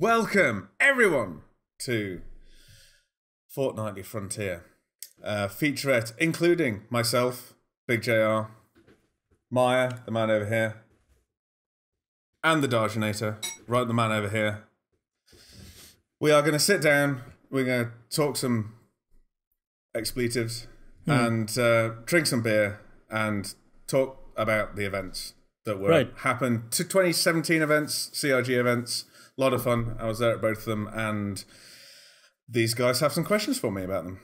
Welcome, everyone, to Fortnightly Frontier. Featurette, including myself, Big JR, Maya, the man over here, and the Dargenator, right, the man over here. We are going to sit down, we're going to talk some expletives, and drink some beer, and talk about the events that were happened to 2017 events, CRG events. A lot of fun. I was there at both of them, and these guys have some questions for me about them.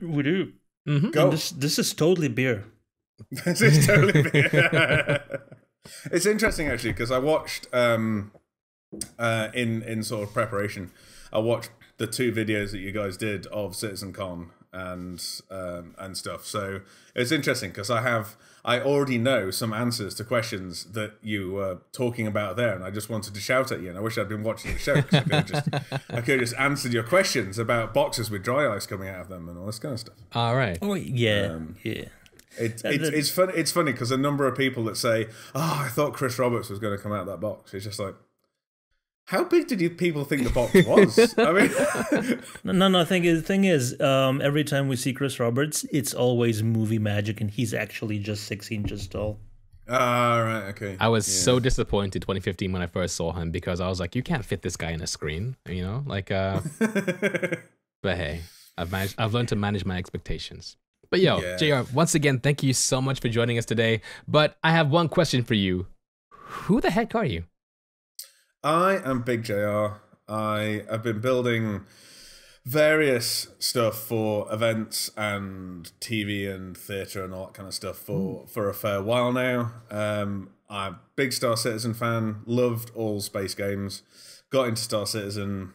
We do. Go. And this is totally beer. This is totally beer. It's interesting actually because I watched in sort of preparation. I watched the two videos that you guys did of CitizenCon and stuff. So it's interesting because I already know some answers to questions that you were talking about there, and I just wanted to shout at you. And I wish I'd been watching the show because I could have just answered your questions about boxes with dry ice coming out of them and all this kind of stuff. All right. Oh yeah, It's funny. It's funny because a number of people that say, "Oh, I thought Chris Roberts was going to come out of that box." It's just like, how big did you people think the box was? I mean, no. The thing is, every time we see Chris Roberts, it's always movie magic, and he's actually just 6 inches tall. Right, okay. I was so disappointed 2015 when I first saw him because I was like, you can't fit this guy in a screen, you know? Like, but hey, I've learned to manage my expectations. But yo, JR, once again, thank you so much for joining us today. But I have one question for you. Who the heck are you? I am Big JR. I have been building various stuff for events and TV and theatre and all that kind of stuff for a fair while now. I'm a big Star Citizen fan, loved all space games, got into Star Citizen,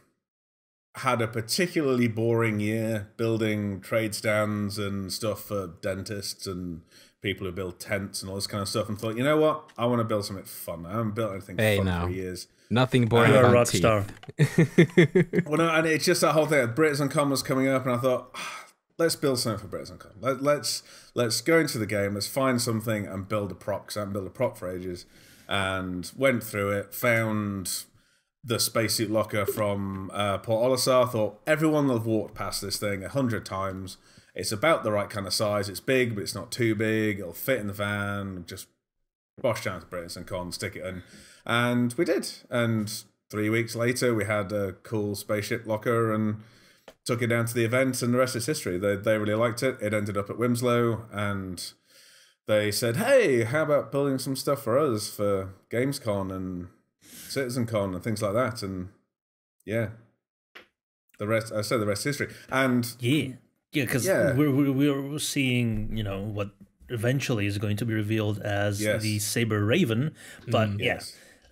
had a particularly boring year building trade stands and stuff for dentists and people who build tents and all this kind of stuff, and thought, you know what, I want to build something fun. I haven't built anything fun for years. Nothing boring You're about a rock teeth. star. Well, no, and it's just that whole thing. BritainCon was coming up, and I thought, let's build something for BritainCon. Let's go into the game. Let's find something and build a prop, because I haven't built a prop for ages. And went through it, found the spacesuit locker from Port Olisar. Thought everyone will have walked past this thing 100 times. It's about the right kind of size. It's big, but it's not too big. It'll fit in the van. Just bosh down to BritainCon, stick it in. And we did. And 3 weeks later, we had a cool spaceship locker and took it down to the event, and the rest is history. They really liked it. It ended up at Winslow, and they said, hey, how about building some stuff for us for Gamescom and CitizenCon and things like that? And yeah, the rest is history. And because we're seeing, you know, what eventually is going to be revealed as the Saber Raven, but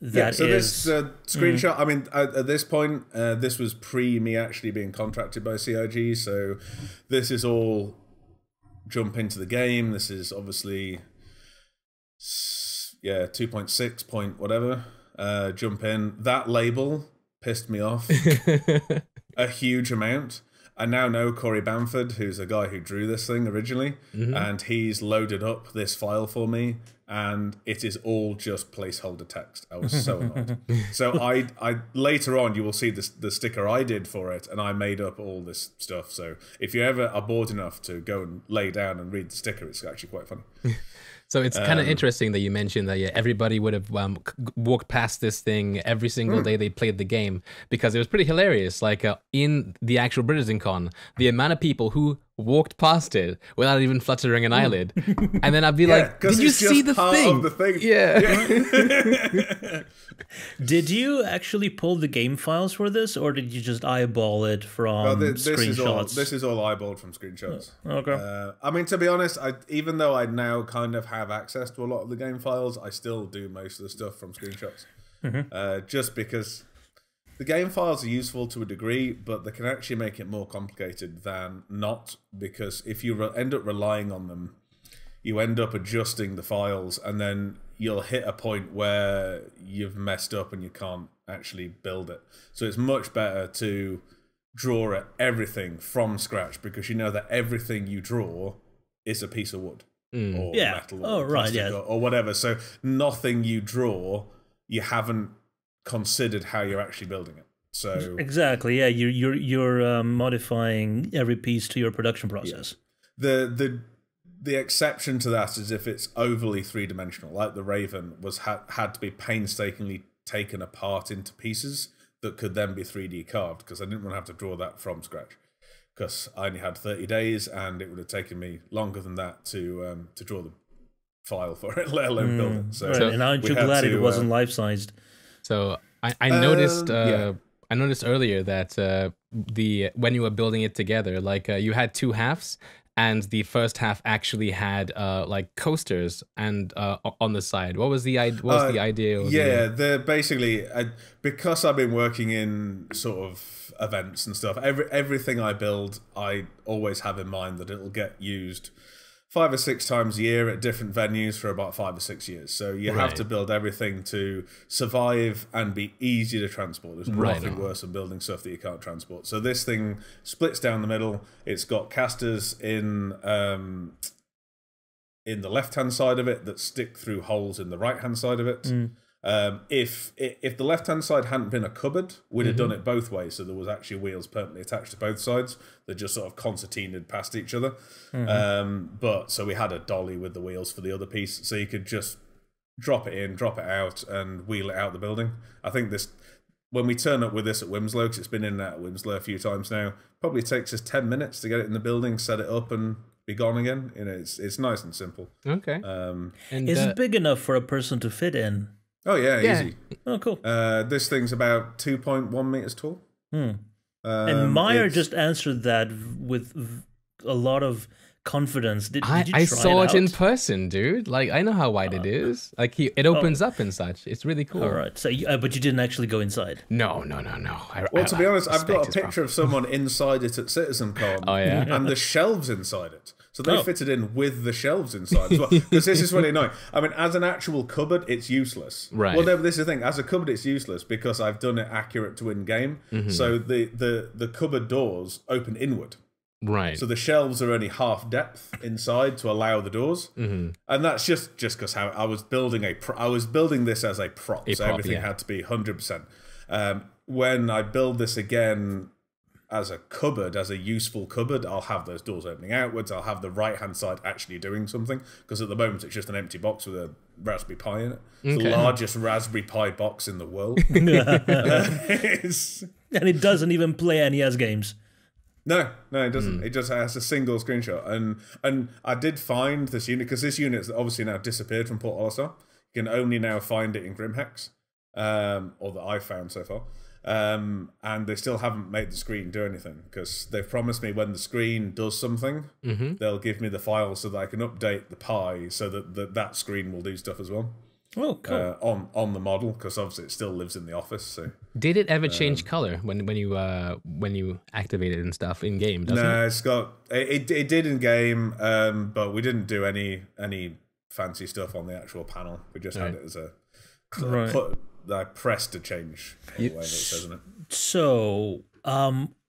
this screenshot. I mean, at this point, this was pre me actually being contracted by CIG, so this is all jump into the game. This is obviously 2.6 point whatever. Jump in. That label pissed me off a huge amount. I now know Corey Bamford, who's a guy who drew this thing originally, and he's loaded up this file for me, and it is all just placeholder text. I was so annoyed. So I later on, you will see the sticker I did for it, and I made up all this stuff. So if you ever are bored enough to go and lay down and read the sticker, it's actually quite funny. So it's kind of interesting that you mentioned that everybody would have walked past this thing every single day they played the game, because it was pretty hilarious. Like in the actual BritainCon, the amount of people who walked past it without even fluttering an eyelid, and then I'd be like, "Did you see the thing?" Yeah. Did you actually pull the game files for this, or did you just eyeball it from screenshots? This is all eyeballed from screenshots. Okay. I mean, to be honest, even though I now kind of have access to a lot of the game files, I still do most of the stuff from screenshots. Just because the game files are useful to a degree, but they can actually make it more complicated than not, because if you end up relying on them, you end up adjusting the files, and then you'll hit a point where you've messed up and you can't actually build it. So it's much better to draw everything from scratch, because you know that everything you draw is a piece of wood or metal or plastic or whatever. So nothing you draw, you haven't considered how you're actually building it. So exactly, yeah, you're modifying every piece to your production process. Yeah. The exception to that is if it's overly three-dimensional, like the Raven had to be painstakingly taken apart into pieces that could then be 3D carved, because I didn't want to have to draw that from scratch, because I only had 30 days and it would have taken me longer than that to draw the file for it, let alone build it. So, and aren't you glad it wasn't life-sized? So I noticed I noticed earlier that when you were building it together, like you had two halves, and the first half actually had like coasters and on the side. What was the idea? They're basically because I've been working in sort of events and stuff. Everything I build, I always have in mind that it'll get used 5 or 6 times a year at different venues for about 5 or 6 years. So you have to build everything to survive and be easy to transport. There's nothing worse than building stuff that you can't transport. So this thing splits down the middle. It's got casters in the left-hand side of it that stick through holes in the right-hand side of it. If the left-hand side hadn't been a cupboard, we'd have done it both ways. So there was actually wheels permanently attached to both sides that just sort of concertinaed past each other. But so we had a dolly with the wheels for the other piece, so you could just drop it in, drop it out, and wheel it out the building. I think when we turn up with this at Winslow, because it's been in and out at Winslow a few times now, probably takes us 10 minutes to get it in the building, set it up, and be gone again. You know, it's nice and simple. Okay. And is it big enough for a person to fit in? Oh yeah, easy. Oh, cool. This thing's about 2.1 meters tall. And Meyer just answered that with a lot of confidence. Did you try I saw it it in person, dude. Like, I know how wide it is. Like, it opens up and such. It's really cool. All right. So, but you didn't actually go inside? No. Well, to be honest, I've got a picture of someone inside it at CitizenCon. Oh, yeah? And the shelves inside it. So they fitted in with the shelves inside as well. Because this is really annoying. I mean, as an actual cupboard, it's useless. Right. Well, no, this is the thing. As a cupboard, it's useless because I've done it accurate to in-game. So the cupboard doors open inward. Right. So the shelves are only half depth inside to allow the doors, and that's just because how I was building this as a prop, so everything had to be 100%. When I build this again as a cupboard, as a useful cupboard, I'll have those doors opening outwards. I'll have the right hand side actually doing something, because at the moment it's just an empty box with a Raspberry Pi in it. It's the largest Raspberry Pi box in the world, and it doesn't even play NES games. No, it doesn't. It just has a single screenshot. And I did find this unit, because this unit's obviously now disappeared from Port Olisar. You can only now find it in Grimhex, or that I've found so far. And they still haven't made the screen do anything, because they've promised me when the screen does something, they'll give me the file so that I can update the Pi so that screen will do stuff as well. Oh, cool. On the model, because obviously it still lives in the office. So did it ever change color when you activate it and stuff in game? No, it's got it did in game, but we didn't do any fancy stuff on the actual panel. We just had it as a press to change. The way that it says in it. So,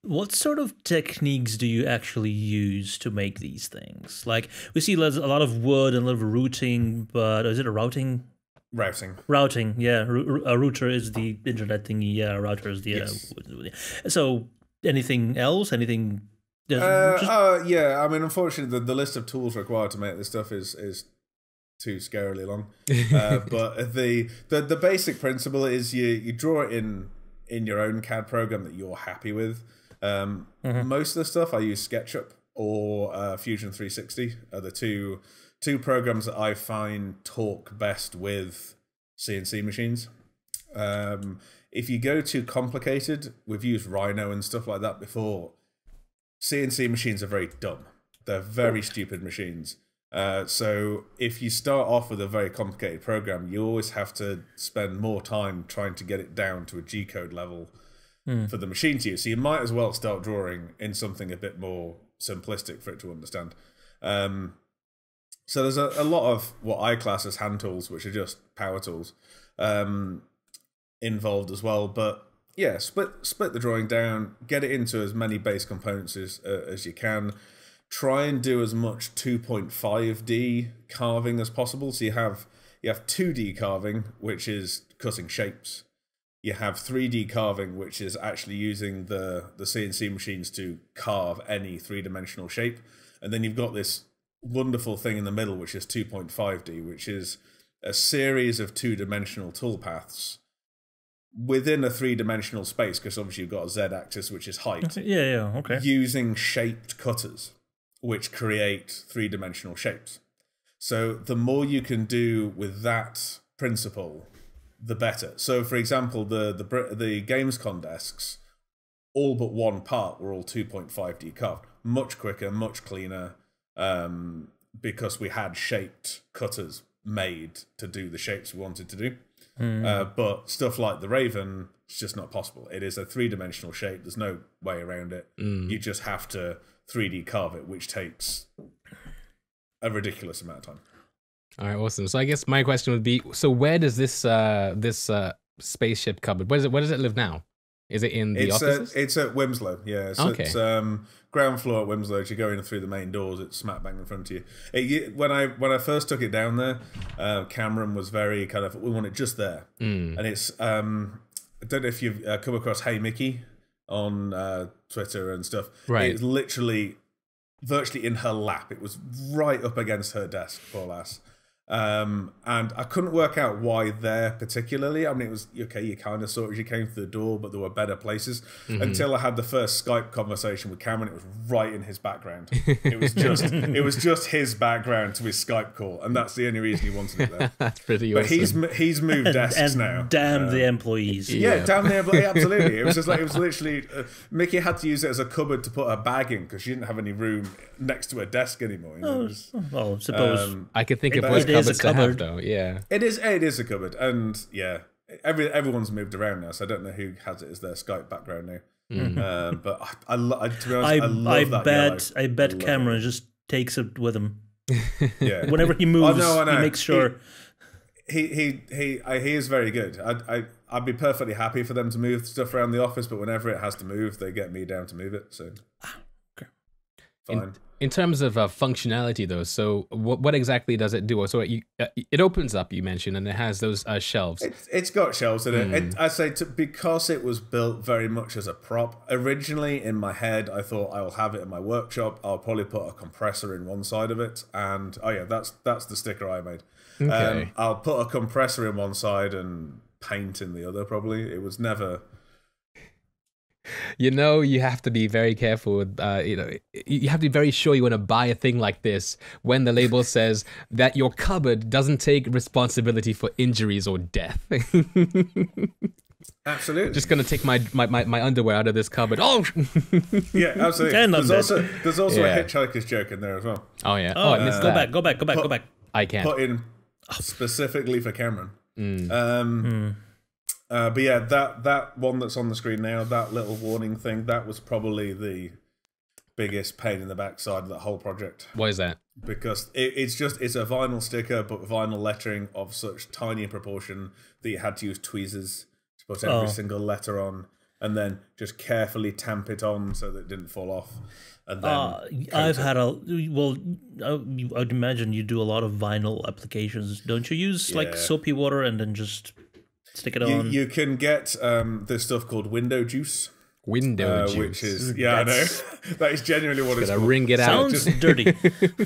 what sort of techniques do you actually use to make these things? Like, we see a lot of wood and a lot of routing, but is it a routing? Routing, yeah. A router is the internet thingy. Yeah, a router is the. Yes. So, anything else? Anything? Yeah. I mean, unfortunately, the list of tools required to make this stuff is too scarily long. But the basic principle is you draw it in your own CAD program that you're happy with. Most of the stuff I use SketchUp or Fusion 360 are the two programs that I find talk best with CNC machines. If you go too complicated, we've used Rhino and stuff like that before. CNC machines are very dumb. They're very stupid machines. So if you start off with a very complicated program, you always have to spend more time trying to get it down to a G-code level for the machine to use. So you might as well start drawing in something a bit more simplistic for it to understand. So there's a lot of what I class as hand tools, which are just power tools, involved as well. But yeah, split the drawing down, get it into as many base components as you can. Try and do as much 2.5D carving as possible. So you have 2D carving, which is cutting shapes. You have 3D carving, which is actually using the CNC machines to carve any three-dimensional shape. And then you've got this wonderful thing in the middle, which is 2.5D, which is a series of two-dimensional toolpaths within a three-dimensional space, because obviously you've got a Z-axis, which is height. Okay. Using shaped cutters, which create three-dimensional shapes. So the more you can do with that principle, the better. So, for example, the Gamescom desks, all but one part were all 2.5D carved. Much quicker, much cleaner, because we had shaped cutters made to do the shapes we wanted to do. But stuff like the Raven, it's just not possible. It is a three-dimensional shape. There's no way around it. You just have to 3D carve it, which takes a ridiculous amount of time. All right, awesome. So I guess my question would be: so where does this spaceship cupboard? Where does it live now? Is it in the offices? It's at Wimslow. Yeah. So okay. It's ground floor at Wimslow. As you go in through the main doors, it's smack bang in front of you. When I first took it down there, Cameron was very kind of, we want it just there, and it's I don't know if you've come across Hey Mickey on Twitter and stuff. Right. It's literally virtually in her lap. It was right up against her desk, poor lass. And I couldn't work out why there particularly. I mean, it was okay, you kind of saw it as you came through the door, but there were better places. Until I had the first Skype conversation with Cameron. It was right in his background. It was just his background to his Skype call, and that's the only reason he wanted it there. That's pretty awesome. But he's moved desks and now. Damn the employees. Yeah, damn the employees. Absolutely. It was literally Mickey had to use it as a cupboard to put her bag in because she didn't have any room next to her desk anymore. You know? Well, suppose I could think of worse cupboards to have, though. Yeah, it is a cupboard, and yeah, everyone's moved around now, so I don't know who has it as their Skype background now. But to be honest, I bet Cameron just takes it with him. Yeah, whenever he moves, he makes sure. He is very good. I'd be perfectly happy for them to move stuff around the office, but whenever it has to move, they get me down to move it. So, okay, fine. In terms of functionality, though, so what exactly does it do? So it opens up, you mentioned, and it has those shelves. It's got shelves in it. I say because it was built very much as a prop. Originally, in my head, I thought I will have it in my workshop. I'll probably put a compressor in one side of it, and that's the sticker I made. Okay. I'll put a compressor in one side and paint in the other. Probably it was never. You have to be very careful with, you have to be very sure you want to buy a thing like this when the label says that your cupboard doesn't take responsibility for injuries or death. Absolutely. Just going to take my underwear out of this cupboard. Oh! Yeah, absolutely. There's also a hitchhiker's joke in there as well. Oh, yeah. I missed that. Go back. I can't. Put in specifically for Cameron. But yeah, that one that's on the screen now, that little warning thing, that was probably the biggest pain in the backside of that whole project. Why is that? Because it's a vinyl sticker, but vinyl lettering of such tiny proportion that you had to use tweezers to put every single letter on, and then just carefully tamp it on so that it didn't fall off. And then I'd imagine you do a lot of vinyl applications. Don't you use like soapy water and then just stick it on? You can get this stuff called window juice. Window juice. Which is, I know. That is genuinely what it's called. Wring it out. Sounds dirty.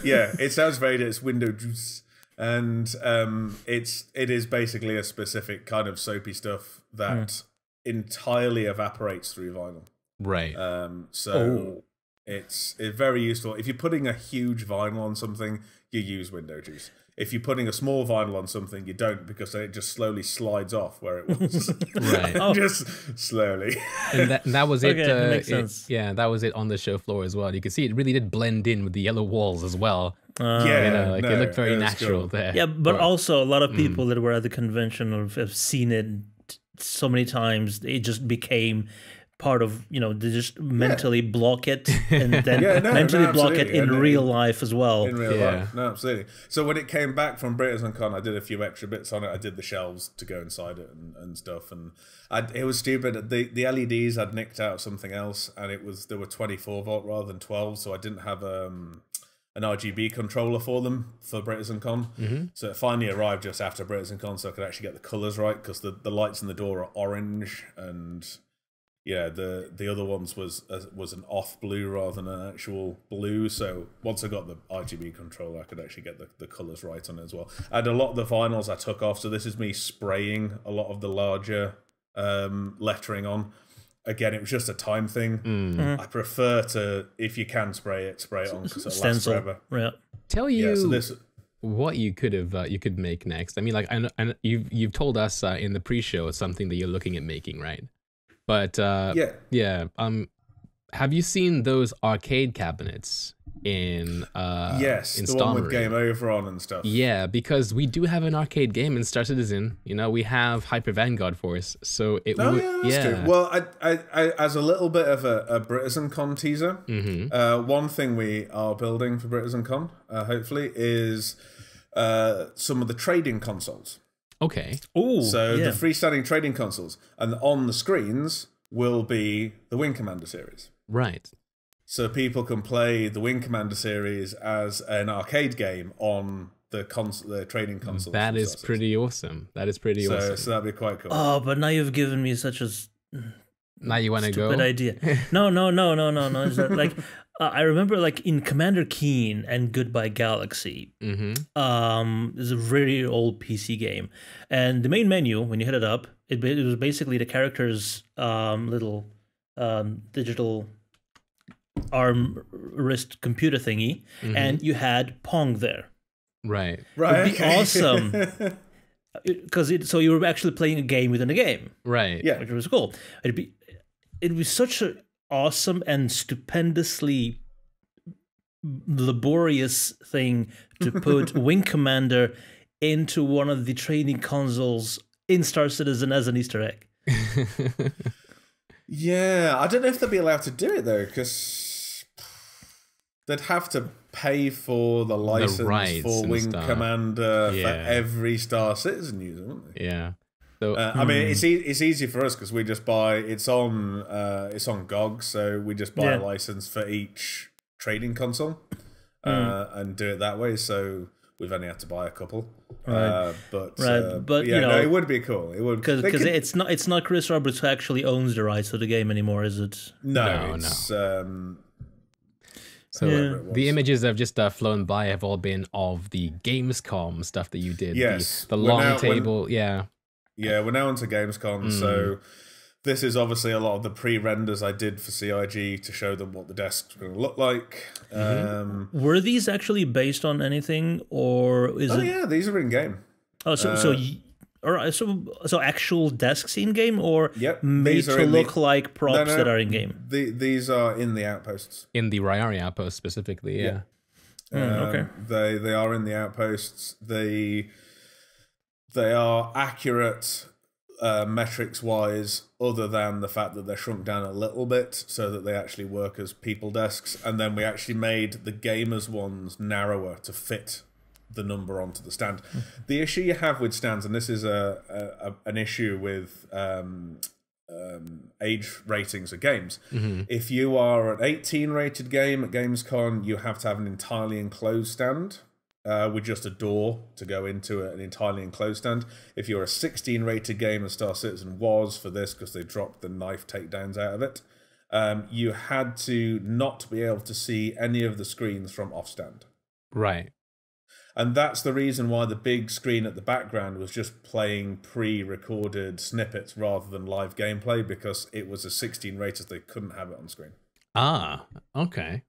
Yeah, it sounds very dirty. It's window juice. And it is basically a specific kind of soapy stuff that entirely evaporates through vinyl. Right. It's very useful. If you're putting a huge vinyl on something, you use window juice. If you're putting a small vinyl on something, you don't, because then it just slowly slides off where it was. Right. Just slowly. And that was it. Okay, that makes sense. That was it on the show floor as well. You can see it really did blend in with the yellow walls as well. It looked very natural there. Yeah, but also a lot of people that were at the convention have seen it so many times. It just became part of, they just mentally block it and then block it in real life as well. In real life, no, absolutely. So when it came back from BritisonCon, I did a few extra bits on it. I did the shelves to go inside it and stuff, and it was stupid. The LEDs I'd nicked out of something else, and there were 24 volt rather than 12, so I didn't have an RGB controller for them for BritishCon. So it finally arrived just after BritishCon, so I could actually get the colours right, because the lights in the door are orange, and yeah, the other ones was an off blue rather than an actual blue. So once I got the RGB controller, I could actually get the colours right on it as well. And a lot of the vinyls I took off, so this is me spraying a lot of the larger lettering on. Again, it was just a time thing. I prefer to, if you can spray it on, because it'll last forever. Yeah. Tell you what you could make next. I mean, like, I know you've told us in the pre-show something that you're looking at making, right? But have you seen those arcade cabinets in yes, in the Star one with Marine? Game Over on and stuff. Yeah, because we do have an arcade game in Star Citizen. You know, we have Hyper Vanguard Force, so it would. That's true. Well, I as a little bit of a BritishCon teaser, one thing we are building for BritishCon, hopefully, is some of the trading consoles. Okay. Oh, so the freestanding trading consoles, and on the screens will be the Wing Commander series. Right. So people can play the Wing Commander series as an arcade game on the trading consoles. That is pretty awesome. That is pretty awesome. So that'd be quite cool. Oh, but now you've given me such a now you want to go? stupid idea. No. It's not, like I remember, like in Commander Keen and Goodbye Galaxy. It's a very old PC game, and the main menu, when you hit it up, it was basically the character's little digital arm wrist computer thingy, and you had Pong there. Right. It'd be awesome, because so you were actually playing a game within a game. Right. Yeah, which was cool. It'd be such an awesome and stupendously laborious thing to put Wing Commander into one of the training consoles in Star Citizen as an Easter egg. Yeah, I don't know if they'd be allowed to do it though, because they'd have to pay for the license for Wing Commander for every Star Citizen user, wouldn't they? Yeah. So I mean, it's easy for us because we just buy. It's on GOG, so we just buy a license for each trading console and do it that way. So we've only had to buy a couple. But you know, it would be cool. It would, because it's not Chris Roberts who actually owns the rights to the game anymore, is it? No. So the images that have just flown by have all been of the Gamescom stuff that you did. Yes, the long table. Yeah, we're now onto Gamescom. So this is obviously a lot of the pre-renders I did for CIG to show them what the desks were going to look like. Were these actually based on anything, or is it? Oh yeah, these are in game. Oh, all right, so actual desks in game, or made to look like props that are in game? These are in the outposts. In the Ryari outpost specifically, yeah. Okay. They are in the outposts. They are accurate metrics wise, other than the fact that they're shrunk down a little bit so that they actually work as people desks. And then we actually made the gamers ones narrower to fit the number onto the stand. The issue you have with stands, and this is an issue with age ratings of games. If you are an 18 rated game at Gamescom, you have to have an entirely enclosed stand with just a door to go into it, an entirely enclosed stand. If you're a 16 rated game, as Star Citizen was for this because they dropped the knife takedowns out of it, you had to not be able to see any of the screens from off stand. Right. And that's the reason why the big screen at the background was just playing pre-recorded snippets rather than live gameplay, because it was a 16 rated, they couldn't have it on screen. Ah, okay.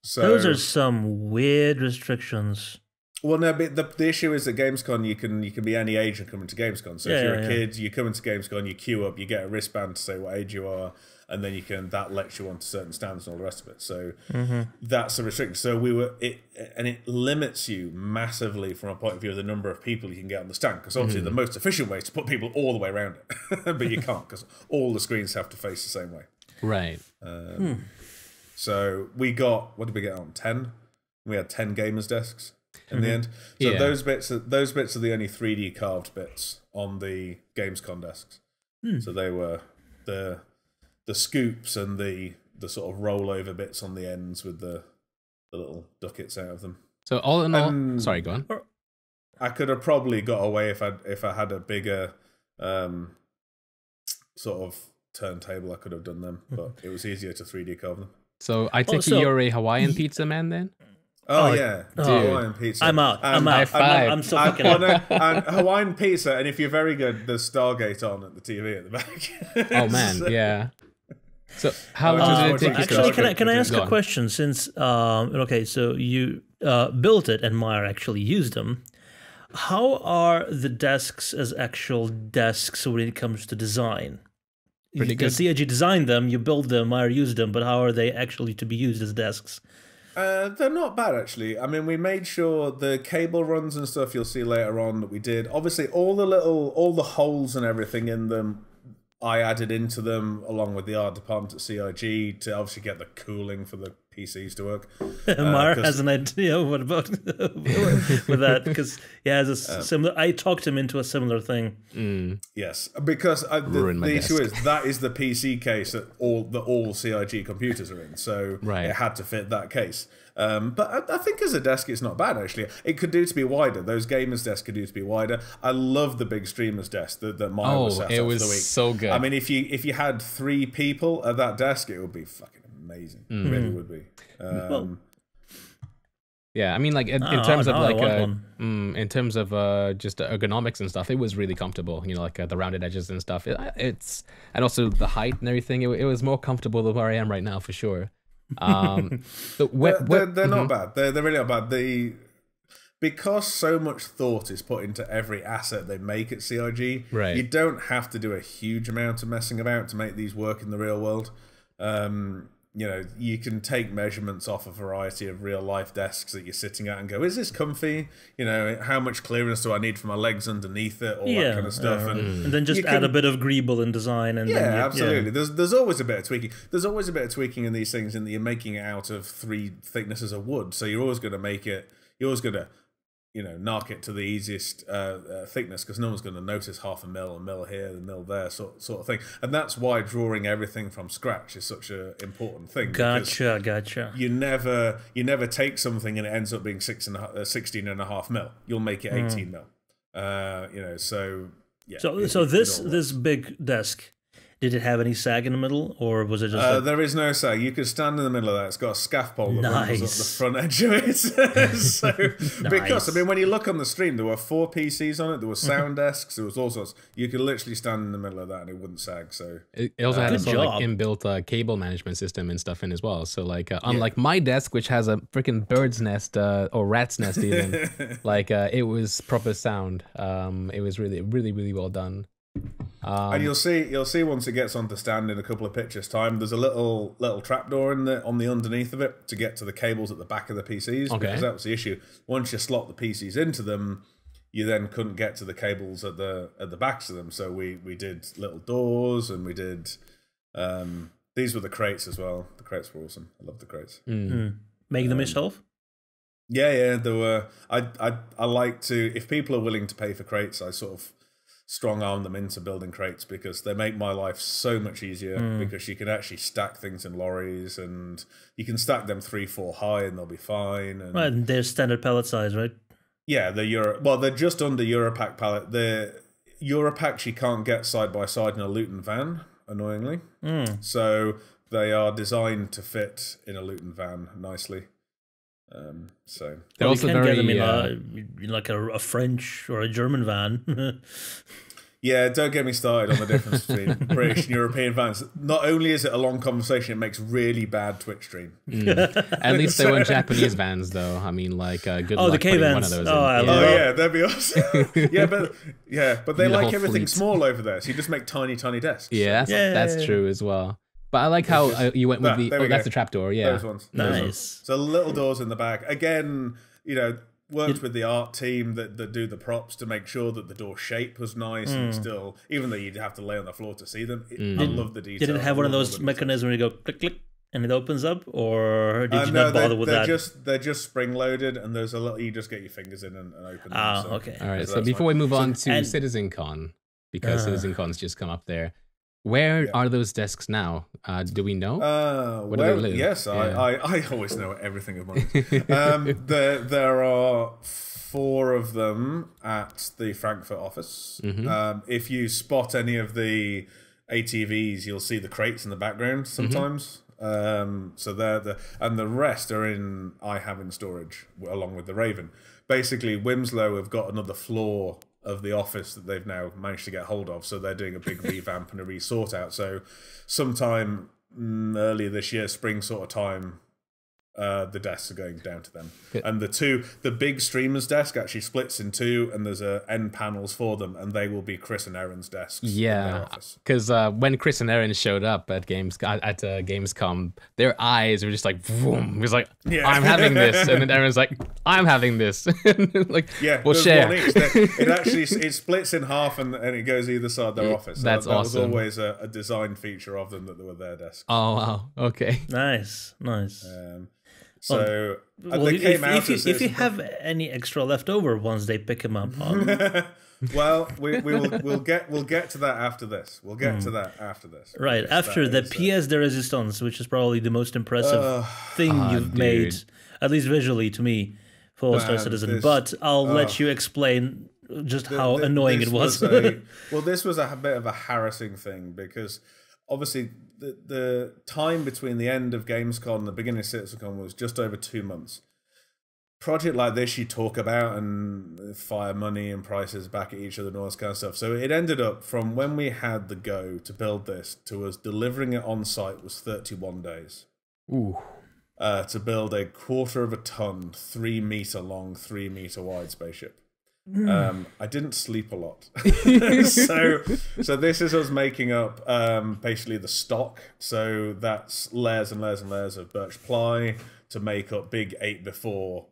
So those are some weird restrictions. Well, no, but the issue is that Gamescom, you can be any age and come into Gamescom. So if you're a kid, you come into Gamescom, you queue up, you get a wristband to say what age you are, and then that lets you onto certain stands and all the rest of it. So that's a restriction. So it limits you massively from a point of view of the number of people you can get on the stand, because obviously the most efficient way is to put people all the way around it, but you can't, because all the screens have to face the same way. Right. So we got, what did we get on 10? We had 10 gamers desks in the end. So those bits are the only 3D carved bits on the Gamescom desks. So they were the scoops and the sort of rollover bits on the ends with the little ducats out of them. So all in all, sorry, go on. I could have probably got away if I had a bigger sort of turntable. I could have done them, but it was easier to 3D carve them. So I take it you're a Hawaiian pizza man then? Oh yeah, dude. Hawaiian pizza. I'm out. I'm so fucking out. And Hawaiian pizza, and if you're very good, there's Stargate on at the TV at the back. Oh man, yeah. So how long did it take you? Actually, can I ask a question? Since okay, so you built it, and Meyer actually used them. How are the desks as actual desks when it comes to design? Pretty good. CIG designed them, you built them, Meyer used them, but how are they actually to be used as desks? They're not bad, actually. I mean, we made sure the cable runs and stuff you'll see later on that we did. Obviously, all the holes and everything in them, I added into them along with the art department at CIG to obviously get the cooling for the PCs to work. Mar has an idea what about with that, because he has a similar. I talked him into a similar thing. Yes, because the issue is that is the PC case that all CIG computers are in, so it had to fit that case. But I think as a desk, it's not bad actually. It could do to be wider. Those gamers' desks could do to be wider. I love the big streamers' desk that Maya was set up it was for the week. so good. I mean, if you had 3 people at that desk, it would be fucking amazing. It really would be. Yeah, I mean, like in terms of in terms of just ergonomics and stuff, it was really comfortable. You know, like the rounded edges and stuff. It's and also the height and everything. It was more comfortable than where I am right now for sure. So they're not bad. They're really not bad. Because so much thought is put into every asset they make at CIG, you don't have to do a huge amount of messing about to make these work in the real world. You know, you can take measurements off a variety of real life desks that you're sitting at and go, is this comfy? You know, how much clearance do I need for my legs underneath it? All that kind of stuff. And then just add a bit of greeble in desigin. And then absolutely. There's always a bit of tweaking. There's always a bit of tweaking in these things in that you're making it out of 3 thicknesses of wood. So you're always going to make it, you're always going to, you know, knock it to the easiest thickness because no one's going to notice half a mil here, a mil there, sort of thing. And that's why drawing everything from scratch is such an important thing. Gotcha. You never take something and it ends up being 16.5 mil. You'll make it 18 mil. You know, so yeah. So this big desk, did it have any sag in the middle, or was it just? There is no sag. You could stand in the middle of that. It's got a scaffold that runs up the front edge of it. So, because I mean, when you look on the stream, there were 4 PCs on it. There were sound desks. There was all sorts. You could literally stand in the middle of that and it wouldn't sag. So it also had a sort of like inbuilt cable management system and stuff in as well. So like unlike my desk, which has a freaking bird's nest or rat's nest even, like it was proper sound. It was really well done. And you'll see once it gets onto stand in a couple of pictures time, there's a little trapdoor on the underneath of it to get to the cables at the back of the PCs. Because that was the issue. Once you slot the PCs into them, you then couldn't get to the cables at the backs of them. So we did little doors, and we did these were the crates as well. The crates were awesome. I love the crates. Make them yourself? Yeah. There were. I like to, if people are willing to pay for crates, I sort of strong arm them into building crates because they make my life so much easier because you can actually stack things in lorries and you can stack them 3-4 high and they'll be fine. And right, they're standard pallet size, right? Yeah, they're just under Europack pallet. The Europacks you can't get side by side in a Luton van, annoyingly. So they are designed to fit in a Luton van nicely. So they're also you can very get them in like a French or a German van. Yeah, don't get me started on the difference between British and European vans. Not only is it a long conversation, it makes really bad Twitch stream. At least they weren't Japanese vans, though. I mean, like good luck the K putting vans. one of those yeah, that'd be awesome. but they like everything small over there, so you just make tiny desks. Yeah, that's true as well. But I like how you went with that's the trapdoor, yeah. Those ones. Nice. So little doors in the back. Again, you know, worked with the art team that do the props to make sure that the door shape was nice and still, even though you'd have to lay on the floor to see them. I love the detail. Did it have one of those mechanisms where you go click, click, and it opens up? Or did you not bother with that? They're just spring-loaded, and there's a little, you just get your fingers in and open them. Okay. All right, so before we move on to CitizenCon, because CitizenCon's just come up there, Where are those desks now? Do we know? Where do they live? Yes, I always know everything of mine. There are 4 of them at the Frankfurt office. If you spot any of the ATVs, you'll see the crates in the background sometimes. So and the rest are I have in storage along with the Raven. Basically, Wimslow have got another floor of the office that they've now managed to get hold of, so they're doing a big revamp and a resort out. So sometime earlier this year, spring sort of time, the desks are going down to them. And the big streamers desk actually splits in 2, and there's end panels for them, and they will be Chris and Aaron's desks. Yeah, because when Chris and Aaron showed up at Gamescom, their eyes were just like, vroom. It was like, I'm having this, and then Aaron's like, I'm having this. Like, we'll share. It splits in half, and it goes either side of their office. That's awesome. That was always a design feature of them that they were their desks. Oh wow, okay, nice. So they came out if you have any extra left over once they pick them up. Well, we'll get to that after this. We'll get to that after this. Right, after the pièce de résistance, which is probably the most impressive thing you've made, at least visually to me, for Star Citizen. But I'll let you explain just how annoying it was. This was a bit of a harassing thing because obviously the time between the end of Gamescom and the beginning of CitizenCon was just over 2 months. Project like this you talk about and fire money and prices back at each other and all this kind of stuff. So it ended up from when we had the go to build this to us delivering it on site was 31 days. Ooh. To build a 1/4 ton, 3 meter long, 3 meter wide spaceship. I didn't sleep a lot. so this is us making up basically the stock. So that's layers and layers and layers of birch ply to make up big 8x4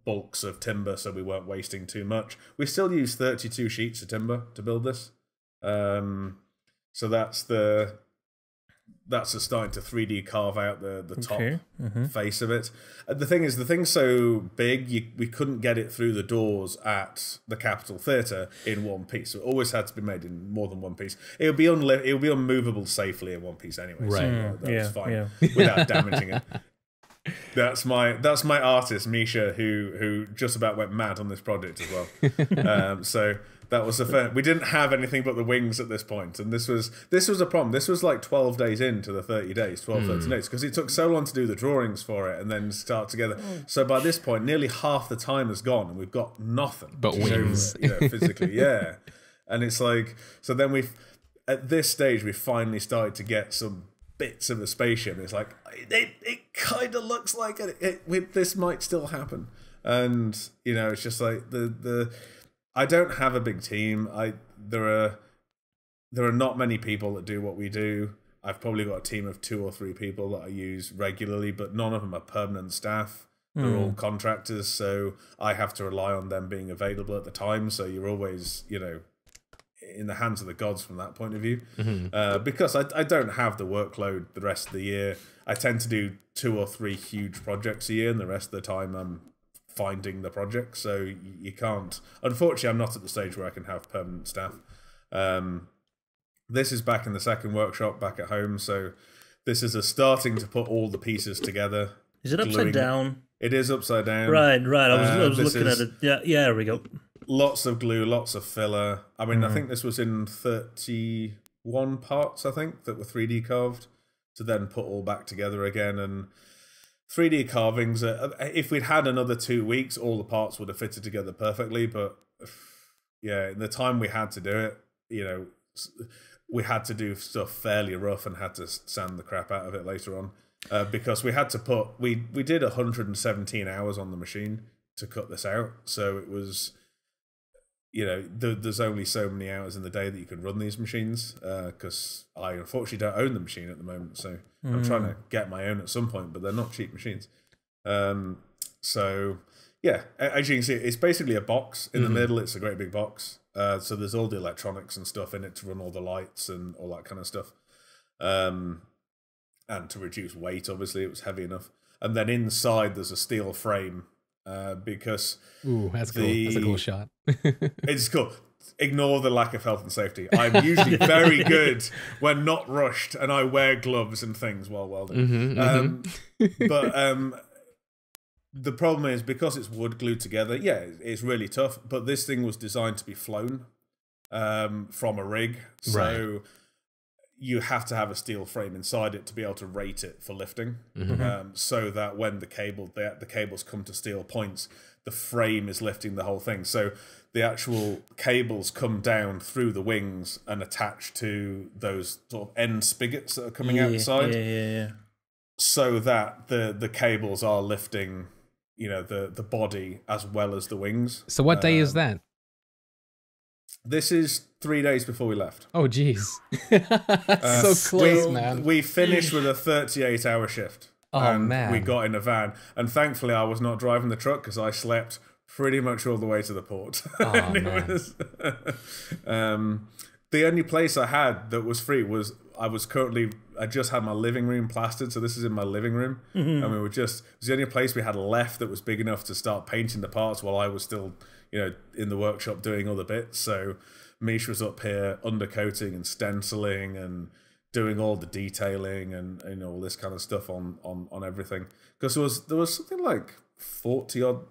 bulks of timber, so we weren't wasting too much. We still use 32 sheets of timber to build this. So that's starting to 3D carve out the top face of it. The thing is, the thing's so big, we couldn't get it through the doors at the Capitol Theatre in one piece. So it always had to be made in more than one piece. It would be unmovable safely in one piece anyway. Right. So that was fine without damaging it. That's my artist Misha, who just about went mad on this project as well. So that was we didn't have anything but the wings at this point, and this was a problem. This was like 12 days into the 30 days, 13 days, because it took so long to do the drawings for it and then start together. So by this point, nearly half the time has gone, and we've got nothing but wings, physically. And it's like, so then at this stage we finally started to get some bits of a spaceship. It's like it kind of looks like this might still happen, and it's just like the I don't have a big team. There are not many people that do what we do. I've probably got a team of 2 or 3 people that I use regularly, but none of them are permanent staff. They're all contractors, so I have to rely on them being available at the time. So you're always in the hands of the gods from that point of view. Because I don't have the workload the rest of the year. I tend to do 2 or 3 huge projects a year, and the rest of the time I'm finding the project. So you can't, unfortunately I'm not at the stage where I can have permanent staff. This is back in the second workshop back at home, so this is starting to put all the pieces together. Is it upside down? It is upside down. Right. I was looking at it. Yeah, there we go. Lots of glue, lots of filler. I mean, I think this was in 31 parts, I think, that were 3D carved to then put all back together again. And 3D carvings, if we'd had another 2 weeks, all the parts would have fitted together perfectly. But in the time we had to do it, we had to do stuff fairly rough and had to sand the crap out of it later on. Because we had to we did 117 hours on the machine to cut this out. So it was, there's only so many hours in the day that you can run these machines, because I unfortunately don't own the machine at the moment. So I'm trying to get my own at some point, but they're not cheap machines. So yeah, as you can see, it's basically a box. In the middle, it's a great big box. So there's all the electronics and stuff in it to run all the lights and all that kind of stuff. And to reduce weight, obviously, it was heavy enough. And then inside, there's a steel frame, because... Ooh, that's cool. That's a cool shot. It's cool. ignore the lack of health and safety. I'm usually very good when not rushed, and I wear gloves and things while welding. But the problem is, because it's wood glued together, yeah, it's really tough. But this thing was designed to be flown from a rig, so you have to have a steel frame inside it to be able to rate it for lifting, so that when the cables come to steel points, the frame is lifting the whole thing. So the actual cables come down through the wings and attach to those sort of end spigots that are coming out the side, so that the cables are lifting, you know, the body as well as the wings. So what day is that? This is 3 days before we left. Oh, jeez. So close, man. We finished with a 38-hour shift. Oh, man. We got in a van. And thankfully, I was not driving the truck because I slept pretty much all the way to the port. Oh, man. The only place I had that was free was I just had my living room plastered. So this is in my living room. And it was the only place we had left that was big enough to start painting the parts while I was still, you know, in the workshop doing other bits. So Mish was up here undercoating and stenciling and doing all the detailing and, you know, all this kind of stuff on everything. Because there was something like 40 odd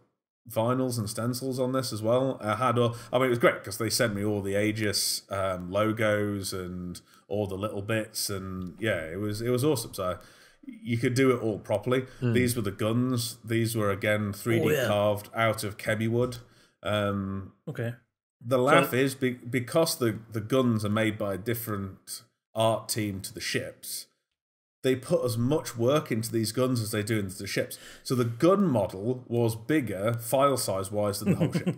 vinyls and stencils on this as well. I mean, it was great because they sent me all the Aegis logos and all the little bits, and yeah, it was awesome. So you could do it all properly. These were the guns. These were again 3D carved out of chemi wood. The laugh is because the guns are made by a different art team to the ships. They put as much work into these guns as they do into the ships. So the gun model was bigger, file size wise, than the whole ship.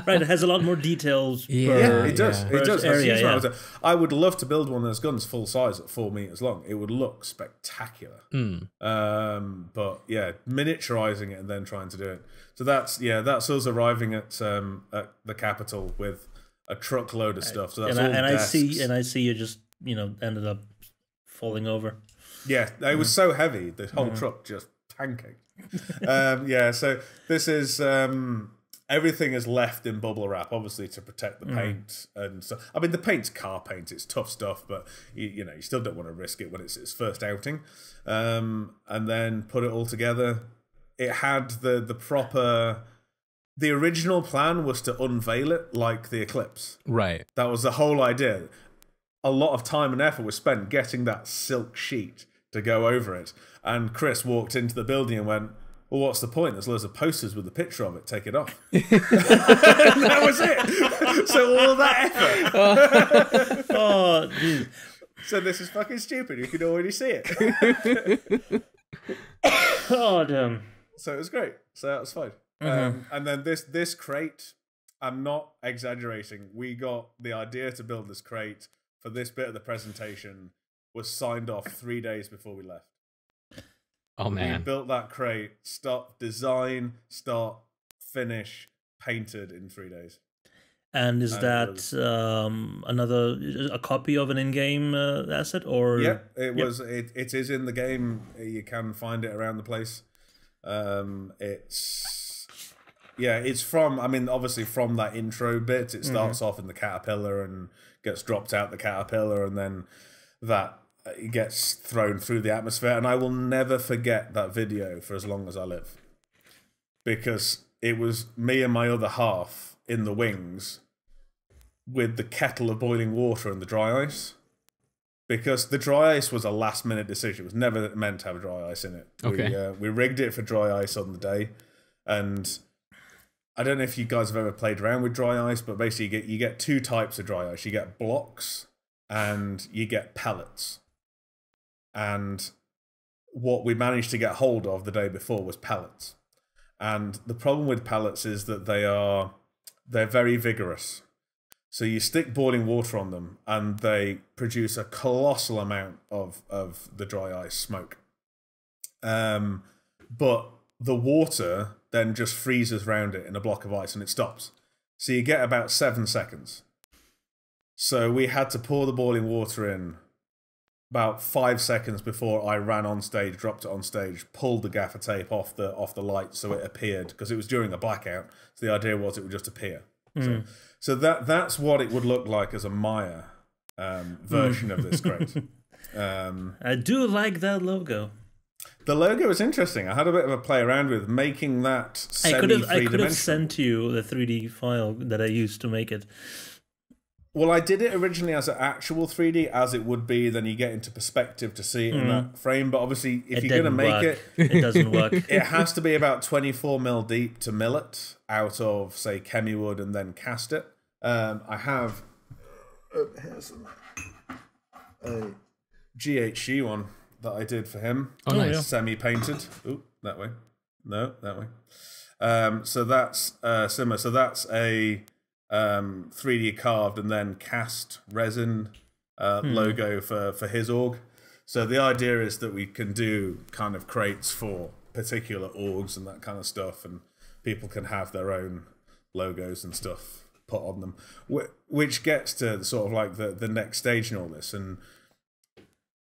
Right, it has a lot more details. Yeah, it does. It does. Area, I would love to build one of those guns full size at 4 meters long. It would look spectacular. But yeah, miniaturizing it and then trying to do it. So that's us arriving at the capital with a truckload of stuff. So that's I see you just, you know, ended up falling over. Yeah, it was so heavy, the whole truck just pancaked. So this is everything is left in bubble wrap, obviously to protect the paint and stuff. I mean, the paint's car paint; it's tough stuff, but you know, you still don't want to risk it when it's its first outing. And then put it all together. It had the proper. The original plan was to unveil it like the Eclipse. Right. That was the whole idea. A lot of time and effort was spent getting that silk sheet to go over it. And Chris walked into the building and went, well, what's the point? There's loads of posters with a picture of it. Take it off. That was it. So all that effort. Oh, dude. So this is fucking stupid. You can already see it. Oh, damn. So it was great. So that was fine. And then this crate, I'm not exaggerating. We got the idea to build this crate for this bit of the presentation was signed off 3 days before we left. Oh, man. We built that crate, design, finish, painted in 3 days. And is that a copy of an in-game asset? Or yeah, it is in the game. You can find it around the place. It's from, I mean, obviously from that intro bit, it starts off in the caterpillar and gets dropped out the caterpillar, and then that gets thrown through the atmosphere. And I will never forget that video for as long as I live, because it was me and my other half in the wings with the kettle of boiling water and the dry ice. Because the dry ice was a last-minute decision. It was never meant to have dry ice in it. Okay. We rigged it for dry ice on the day, and I don't know if you guys have ever played around with dry ice, but basically you get two types of dry ice. You get blocks and you get pellets. And what we managed to get hold of the day before was pellets. And the problem with pellets is that they're very vigorous. So you stick boiling water on them and they produce a colossal amount of the dry ice smoke. But the water then just freezes around it in a block of ice and it stops. So you get about 7 seconds. So we had to pour the boiling water in about 5 seconds before I ran on stage, dropped it on stage, pulled the gaffer tape off the light so it appeared, because it was during a blackout. So the idea was it would just appear. So that's what it would look like as a Maya version of this crate. I do like that logo. The logo is interesting. I had a bit of a play around with making that semi-three-dimensional. I could have sent you the 3D file that I used to make it. Well, I did it originally as an actual 3D, as it would be. Then you get into perspective to see it in that frame. But obviously, if you're going to make it doesn't work. It has to be about 24 mil deep to mill it out of, say, chemiwood and then cast it. I have here's a GHG one that I did for him. Oh, nice. Yeah. Semi-painted. Ooh, that way. No, that way. So that's similar. So that's a 3D carved and then cast resin logo for his org. So the idea is that we can do kind of crates for particular orgs and that kind of stuff, and people can have their own logos and stuff put on them, which gets to sort of like the next stage in all this. And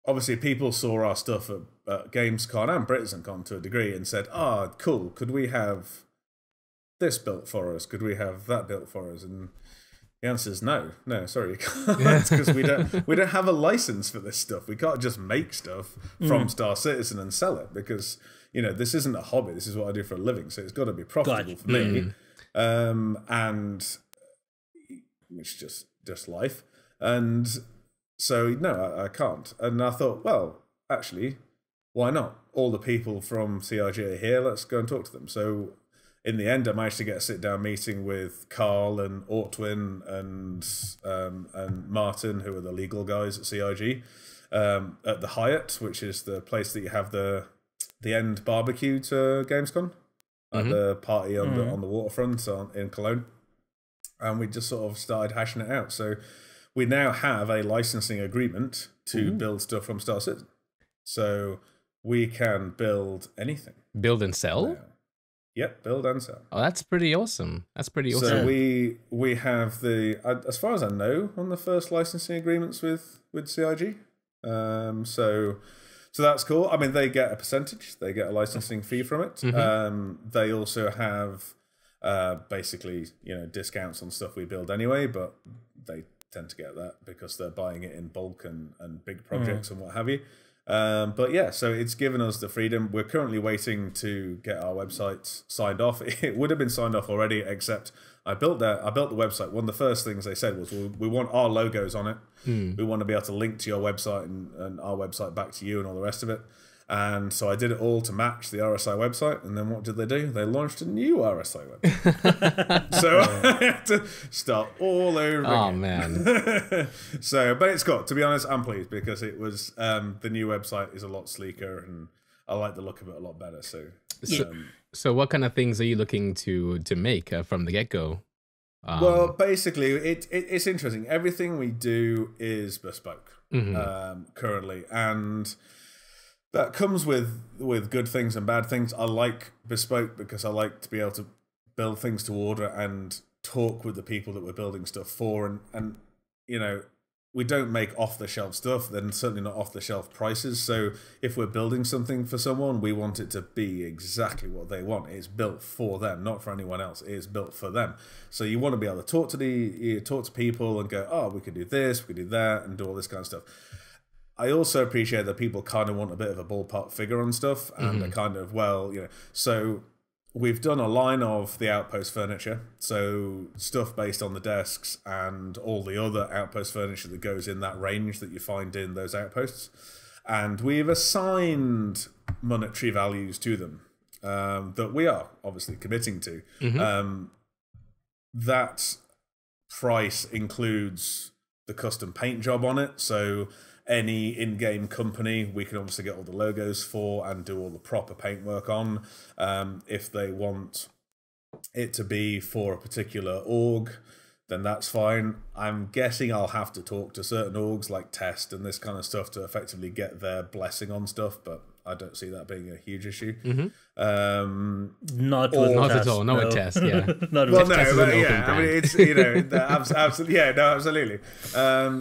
obviously people saw our stuff at Gamescom and BritainCon to a degree and said, "Oh, cool, could we have this built for us? Could we have that built for us?" And the answer is no, sorry, you can't, because we don't have a license for this stuff. We can't just make stuff from Star Citizen and sell it, because this isn't a hobby. This is what I do for a living, so it's got to be profitable for me. And it's just life. And so no, I can't. And I thought, well, actually, why not? All the people from CRG are here. Let's go and talk to them. So in the end, I managed to get a sit-down meeting with Carl and Ortwin and Martin, who are the legal guys at CRG, at the Hyatt, which is the place that you have the end barbecue to Gamescom, at the party on the waterfront in Cologne. And we just sort of started hashing it out. So we now have a licensing agreement to build stuff from Star Citizen. So we can build anything. Build and sell? Yep, build and sell. Oh, that's pretty awesome. So we have as far as I know, on the first licensing agreements with CIG. So that's cool. I mean, they get a percentage. They get a licensing fee from it. They also have basically discounts on stuff we build anyway, but they tend to get that because they're buying it in bulk and big projects and what have you. But yeah, so it's given us the freedom. We're currently waiting to get our website signed off. It would have been signed off already, except I built the website. One of the first things they said was, we want our logos on it. We want to be able to link to your website and our website back to you and all the rest of it. And so I did it all to match the RSI website. And then what did they do? They launched a new RSI website. So I had to start all over again. Oh, man. So, but it's got, to be honest, I'm pleased, because it was, the new website is a lot sleeker and I like the look of it a lot better. So what kind of things are you looking to make from the get-go? Well, basically, it's interesting. Everything we do is bespoke currently. And that comes with good things and bad things. I like bespoke because I like to be able to build things to order and talk with the people that we're building stuff for. And we don't make off-the-shelf stuff, then certainly not off-the-shelf prices. So if we're building something for someone, we want it to be exactly what they want. It's built for them, not for anyone else. It is built for them. So you want to be able to talk to people and go, oh, we could do this, we could do that, and do all this kind of stuff. I also appreciate that people kind of want a bit of a ballpark figure on stuff, and they're kind of, so we've done a line of the Outpost furniture, so stuff based on the desks and all the other Outpost furniture that goes in that range that you find in those outposts. And we've assigned monetary values to them that we are obviously committing to. That price includes the custom paint job on it, so any in-game company we can obviously get all the logos for and do all the proper paintwork on. If they want it to be for a particular org, then that's fine. I'm guessing I'll have to talk to certain orgs like Test and this kind of stuff to effectively get their blessing on stuff, but I don't see that being a huge issue. Not at all. No test. Yeah. Not well, with no, test. but yeah. I mean, it's absolutely. Yeah, no, absolutely.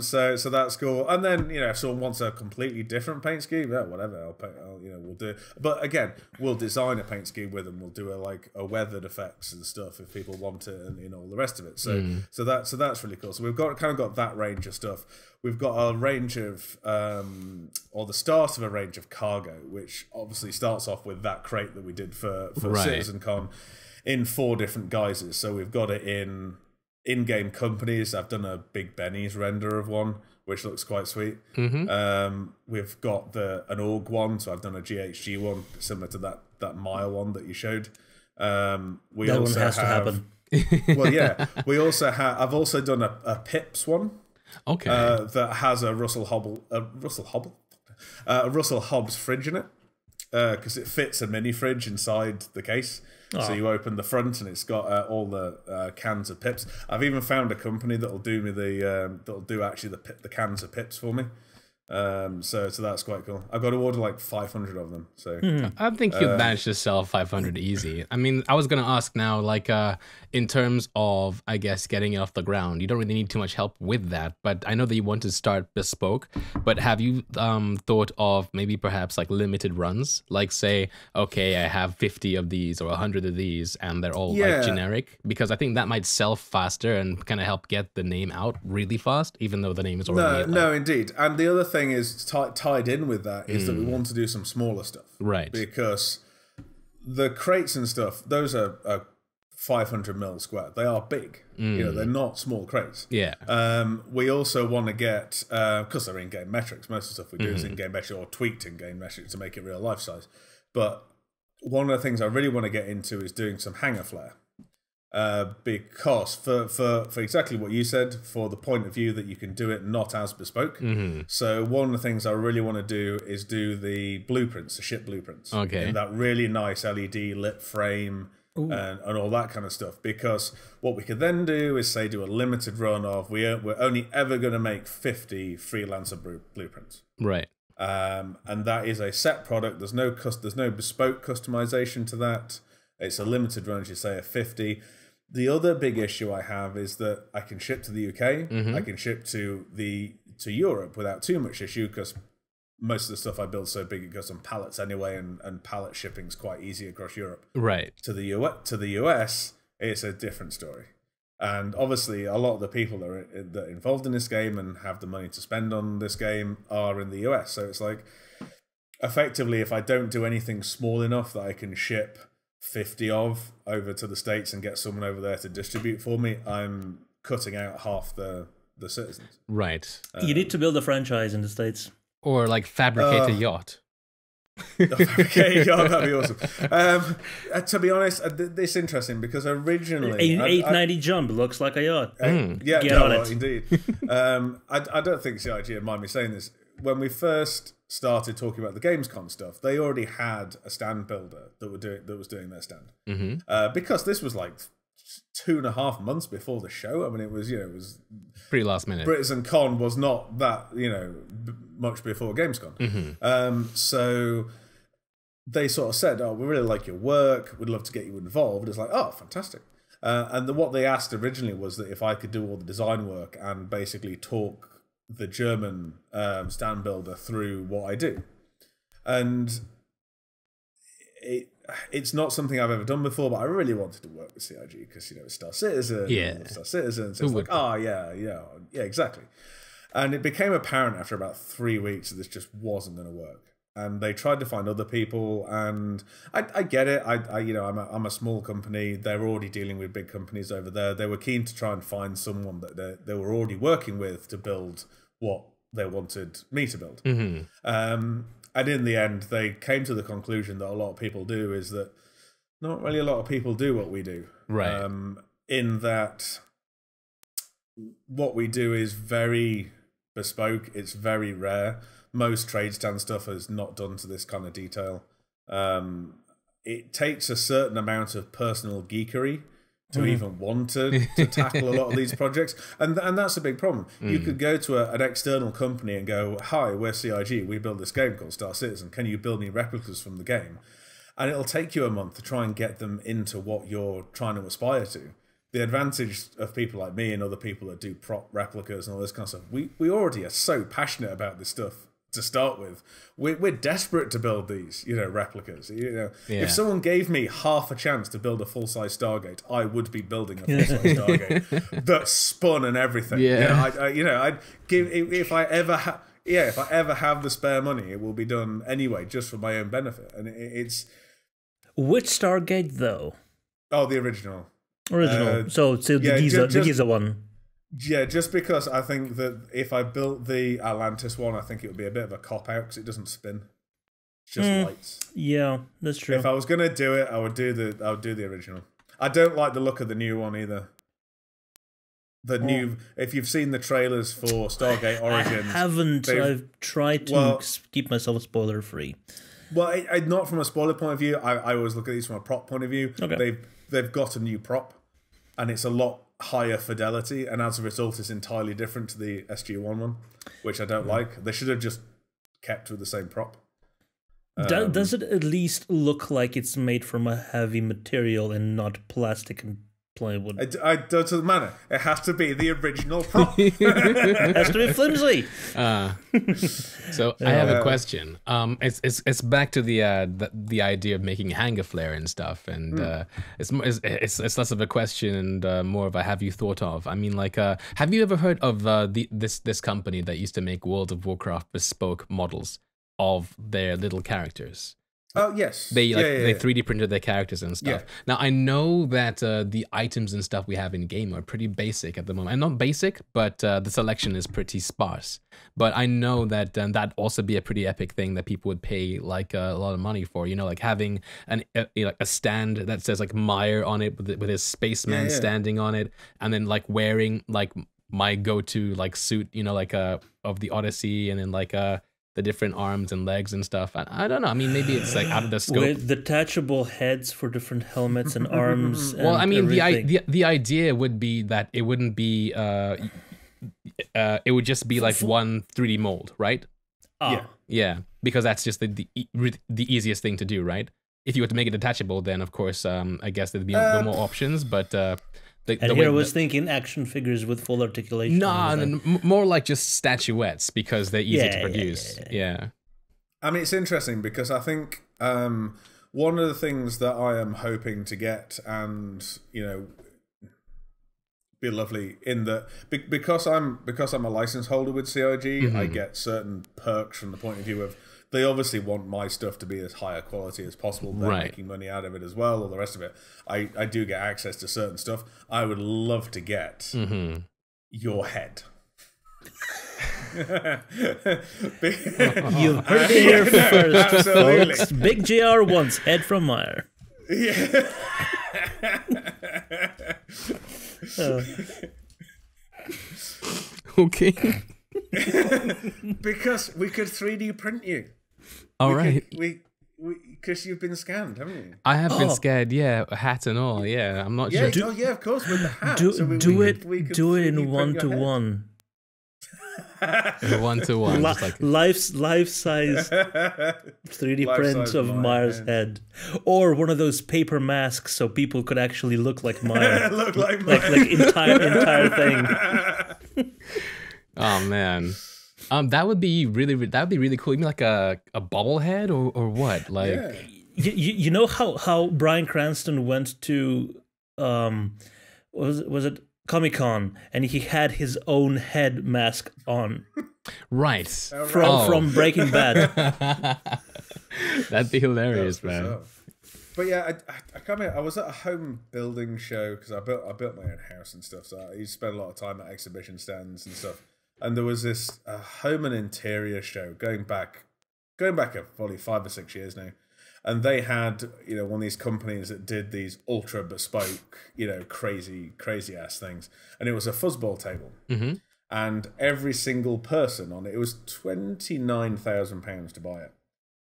So that's cool. And then if someone wants a completely different paint scheme, yeah, whatever. We'll do it. But again, we'll design a paint scheme with them. We'll do a weathered effects and stuff if people want it, and all the rest of it. So that's really cool. So we've got that range of stuff. We've got a range of, or the start of a range of cargo, which obviously starts off with that crate that we did for CitizenCon in 4 different guises. So we've got it in-game companies. I've done a Big Benny's render of one, which looks quite sweet. We've got an org one, so I've done a GHG one similar to that Mile one that you showed. That one has to happen. Well, yeah. I've also done a Pips one. Okay. That has a Russell Hobbs fridge in it, because it fits a mini fridge inside the case. So you open the front and it's got all the cans of Pips. I've even found a company that'll do me the cans of Pips for me. So that's quite cool. I've got to order like 500 of them. So I think you'd manage to sell 500 easy. I mean, I was gonna ask now, like, in terms of, I guess, getting it off the ground, you don't really need too much help with that. But I know that you want to start bespoke. But have you thought of maybe perhaps like limited runs? Like, say, okay, I have 50 of these or 100 of these, and they're all like generic. Because I think that might sell faster and kind of help get the name out really fast, even though the name is already no, indeed. And the other thing is tied in with that is that we want to do some smaller stuff, right? Because the crates and stuff, those are 500 mil square. They are big. They're not small crates. Yeah. We also want to get, because they're in-game metrics. Most of the stuff we do is in-game metrics or tweaked in-game metrics to make it real life size. But one of the things I really want to get into is doing some hanger flare. Because for exactly what you said, for the point of view that you can do it not as bespoke. So one of the things I really want to do is do the blueprints, the ship blueprints. Okay. In that really nice LED lit frame and all that kind of stuff. Because what we could then do is do a limited run of we're only ever going to make 50 freelancer blueprints. Right. And that is a set product. There's no bespoke customization to that. It's a limited run, as you say, of 50. The other big issue I have is that I can ship to the UK, I can ship to Europe without too much issue, because most of the stuff I build is so big it goes on pallets anyway, and pallet shipping's quite easy across Europe. Right. To the US, it's a different story. And obviously, a lot of the people that are involved in this game and have the money to spend on this game are in the US. So it's like, effectively, if I don't do anything small enough that I can ship 50 of over to the States and get someone over there to distribute for me, I'm cutting out half the citizens. Right. You need to build a franchise in the States. Or like fabricate a yacht. Okay, yeah, that'd be awesome. To be honest, this is interesting because originally an 890 jump looks like a yacht. Yeah, Get on it. Indeed. I don't think CIG would mind me saying this. When we first started talking about the Gamescom stuff, they already had a stand builder that was doing their stand. Because this was like 2.5 months before the show. I mean, it was pretty last minute. BritishCon was not that much before Gamescom. So they sort of said, "Oh, we really like your work. We'd love to get you involved." It's like, "Oh, fantastic." And what they asked originally was that if I could do all the design work and basically talk the German stand builder through what I do. And it's not something I've ever done before, but I really wanted to work with CIG because, it's Star Citizen. Yeah. Star Citizen. So it's like, yeah, exactly. And it became apparent after about 3 weeks that this just wasn't going to work. And they tried to find other people, and I get it. I'm a small company. They're already dealing with big companies over there. They were keen to try and find someone that they were already working with to build what they wanted me to build. And in the end, they came to the conclusion that a lot of people do is that not really a lot of people do what we do. Right. In that what we do is very bespoke. It's very rare. Most trade stand stuff is not done to this kind of detail. It takes a certain amount of personal geekery to even want to tackle a lot of these projects. And that's a big problem. You could go to an external company and go, "Hi, we're CIG. We build this game called Star Citizen. Can you build me replicas from the game?" and it'll take you a month to try and get them into what you're trying to aspire to. The advantage of people like me and other people that do prop replicas and all this kind of stuff, we already are so passionate about this stuff to start with. We're desperate to build these, replicas. If someone gave me half a chance to build a full-size Stargate, I would be building a full-size Stargate that spun and everything. I'd give if I ever have the spare money, it will be done anyway, just for my own benefit. And it's which Stargate though? Oh, the original. So the Giza one. Yeah, just because I think that if I built the Atlantis one, I think it would be a bit of a cop-out because it doesn't spin. It's just lights. Yeah, that's true. If I was going to do it, I would do the original. I don't like the look of the new one either. If you've seen the trailers for Stargate Origins... I haven't. I've tried to keep myself spoiler-free. Well, not from a spoiler point of view. I always look at these from a prop point of view. Okay. They've got a new prop, and it's a lot higher fidelity, and as a result, it's entirely different to the SG-1 one, which I don't like. They should have just kept with the same prop. Does it at least look like it's made from a heavy material and not plastic and plywood? It doesn't matter. It has to be the original prop. It has to be flimsy. So I have a question. It's back to the idea of making hanger flare and stuff, and it's less of a question and more of a have you thought of. I mean, like, have you ever heard of this company that used to make World of Warcraft bespoke models of their little characters? Oh, yes. They 3D printed their characters and stuff. Yeah. Now, I know that the items and stuff we have in game are pretty basic at the moment. And not basic, but the selection is pretty sparse. But I know that that'd also be a pretty epic thing that people would pay like a lot of money for. Like having a stand that says like Meyer on it with his spaceman standing on it, and then like wearing like my go-to like suit, of the Odyssey, and then like the different arms and legs and stuff. I don't know. I mean, maybe it's like out of the scope. With detachable heads for different helmets and arms. Well, I mean, everything. the idea would be that it wouldn't be. It would just be like one 3D mold, right? Yeah, because that's just the easiest thing to do, right? If you were to make it detachable, then of course, I guess there'd be more options, but. I was thinking action figures with full articulation. No, more like just statuettes because they're easy to produce. Yeah. I mean, it's interesting because I think one of the things that I am hoping to get, and be lovely in that because I'm a license holder with CIG, I get certain perks from the point of view of they obviously want my stuff to be as high a quality as possible. They're making money out of it as well, all the rest of it. I do get access to certain stuff. I would love to get your head. You heard it here first, folks. Big JR wants head from Meyer. Yeah. Okay. Because we could 3D print you. All right. Because you've been scanned, haven't you? I have been scared, yeah, hat and all, yeah. I'm not sure. Yeah, of course, with the hat. Do it in 1-to-1. 1-to-1. Like life-size 3D print of Meyer's head. Or one of those paper masks so people could actually look like Meyer. Look like Meyer. Like entire thing. Oh man, that would be really cool. You mean like a bobblehead or what? Like you know how Bryan Cranston went to was it Comic-Con and he had his own head mask on, right? From Breaking Bad. That'd be hilarious, man. But yeah, I was at a home building show because I built my own house and stuff. So I used to spend a lot of time at exhibition stands and stuff. And there was this home and interior show going back probably 5 or 6 years now. And they had, one of these companies that did these ultra bespoke, crazy ass things. And it was a fuzzball table. And every single person on it, it was £29,000 to buy it.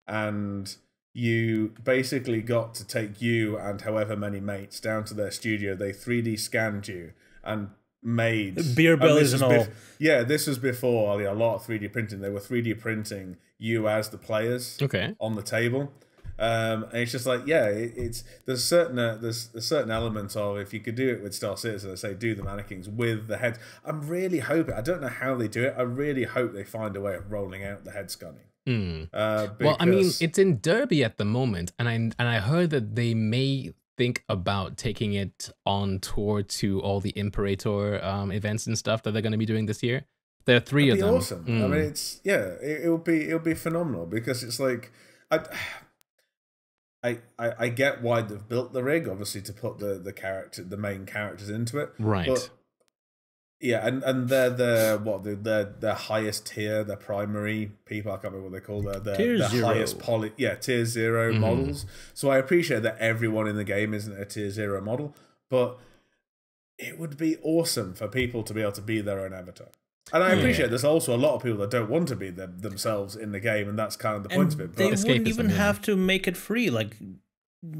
And you basically got to take you and however many mates down to their studio. They 3D scanned you and made beer bellies and all. This was before a lot of 3D printing. They were 3D printing you as the players on the table, And it's just like, yeah, it's there's a certain element of, if you could do it with Star Citizen, say do the mannequins with the heads. I'm really hoping, I don't know how they do it. I really hope they find a way of rolling out the head scanning. Well, I mean, it's in Derby at the moment, and I heard that they may think about taking it on tour to all the Imperator events and stuff that they're going to be doing this year. There are 3 of them. Awesome. I mean, it's it'll be phenomenal, because it's like I get why they've built the rig, obviously, to put the main characters into it, right? But, yeah, and they're the highest tier, the primary people. I can't remember what they call the highest tier 0 models. So I appreciate that everyone in the game isn't a tier 0 model, but it would be awesome for people to be able to be their own avatar. And I appreciate there's also a lot of people that don't want to be themselves in the game, and that's kind of the point of it. They wouldn't even have to make it free, like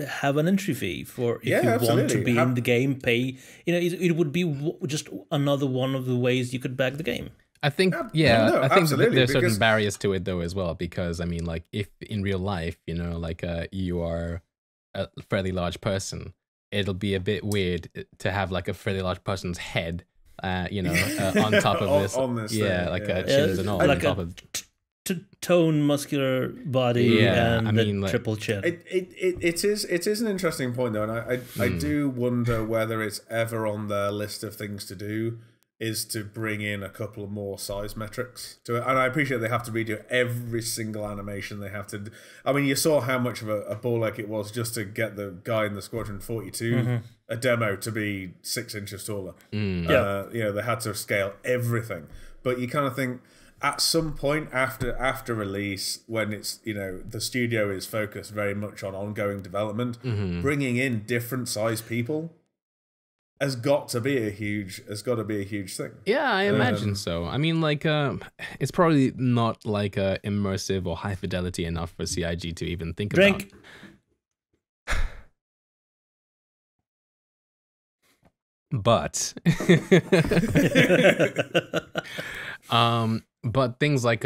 have an entry fee for if you want to be in the game, pay. It would be just another one of the ways you could back the game. I think, I think there's certain barriers to it though as well, because I mean, like if in real life, like you are a fairly large person, it'll be a bit weird to have like a fairly large person's head. On top of this, chins and all, like on top of tone, muscular body, and triple chin. It is an interesting point though, and I do wonder whether it's ever on their list of things to do is to bring in a couple of more size metrics to it. And I appreciate they have to redo every single animation. They have to. I mean, you saw how much of a ball ache it was just to get the guy in the Squadron 42 a demo to be 6 inches taller. They had to scale everything. But you kind of think at some point after release, when it's the studio is focused very much on ongoing development, bringing in different size people has got to be a huge thing. Yeah, I imagine so. I mean, like, it's probably not like immersive or high fidelity enough for CIG to even think about. But, but things like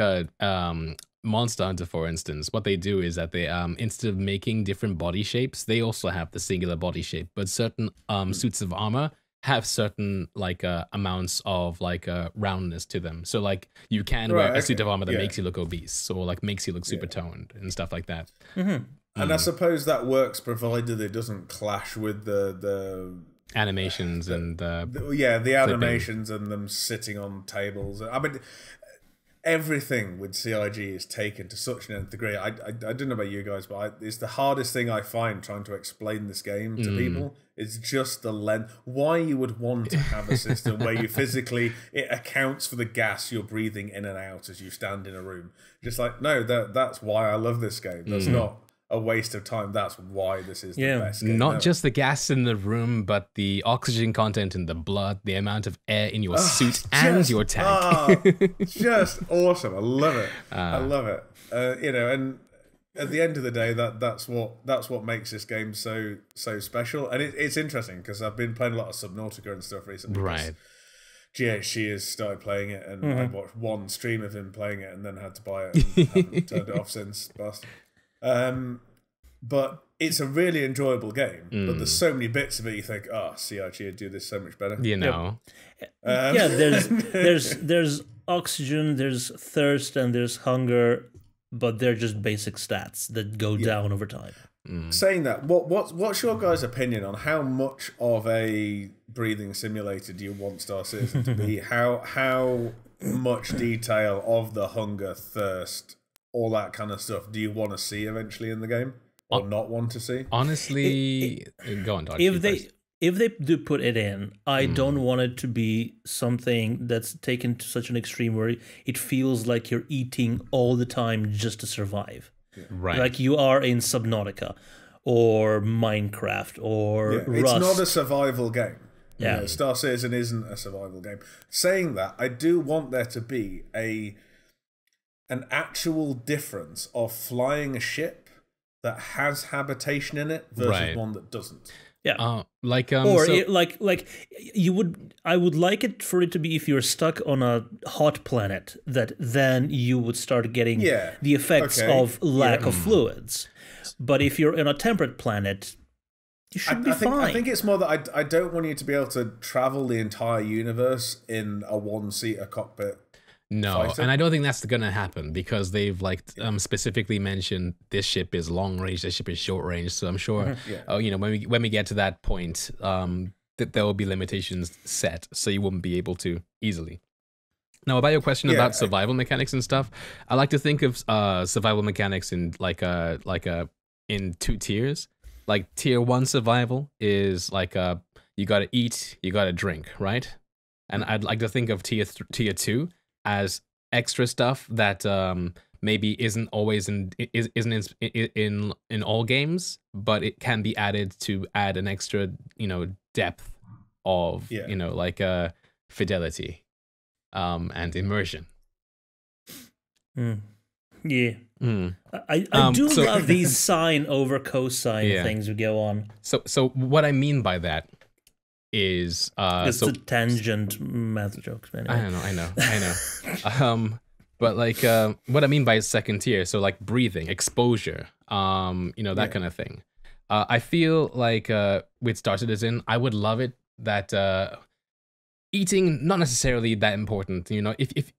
Monster Hunter, for instance, what they do is that they instead of making different body shapes, they also have the singular body shape. But certain suits of armor have certain like amounts of like roundness to them. So like you can wear a suit of armor that makes you look obese, or like makes you look super toned and stuff like that. And I suppose that works provided it doesn't clash with the animations and the animations and them sitting on tables. I mean, everything with CIG is taken to such an nth degree. I don't know about you guys, but it's the hardest thing I find trying to explain this game to people. It's just the length. Why you would want to have a system where you physically, it accounts for the gas you're breathing in and out as you stand in a room. Just like, no, that's why I love this game. That's not a waste of time. That's why this is the best game not ever. Just the gas in the room, but the oxygen content in the blood, the amount of air in your suit and your tank. Just awesome. I love it. I love it. And at the end of the day, that's what makes this game so special. And it's interesting because I've been playing a lot of Subnautica and stuff recently. Right. GHC has started playing it, and I watched one stream of him playing it, and then had to buy it and haven't turned it off since. Bastard. But it's a really enjoyable game. But there's so many bits of it you think, CIG would do this so much better. There's oxygen, there's thirst, and there's hunger, but they're just basic stats that go down over time. Saying that, what's your guys' opinion on how much of a breathing simulator do you want Star Citizen to be? How much detail of the hunger, thirst, all that kind of stuff do you want to see eventually in the game, or not want to see? Honestly, go on, Dodge. If they do put it in, I don't want it to be something that's taken to such an extreme where it feels like you're eating all the time just to survive. Right. Like you are in Subnautica or Minecraft or Rust. It's not a survival game. Yeah. Star Citizen isn't a survival game. Saying that, I do want there to be an actual difference of flying a ship that has habitation in it versus one that doesn't. Yeah. I would like it for it to be if you're stuck on a hot planet, that then you would start getting the effects of lack of fluids. But if you're in a temperate planet, you should be fine. I think it's more that I don't want you to be able to travel the entire universe in a one-seater cockpit. No, fighter. and I don't think that's going to happen because they've specifically mentioned this ship is long range, this ship is short range. So I'm sure, when we get to that point, that there will be limitations set, so you won't be able to easily. Now, about your question about survival mechanics and stuff, I like to think of survival mechanics in in 2 tiers. Like tier 1 survival is like you gotta eat, you gotta drink, right? And I'd like to think of tier 2 as extra stuff that maybe isn't always in all games, but it can be added to add an extra depth of fidelity and immersion. Yeah. I do love these sine over cosine things we go on. So what I mean by that is it's a tangent math jokes, man. I know. But like what I mean by second tier, so like breathing, exposure, that kind of thing. I feel like with Star Citizen, I would love it that eating not necessarily that important. If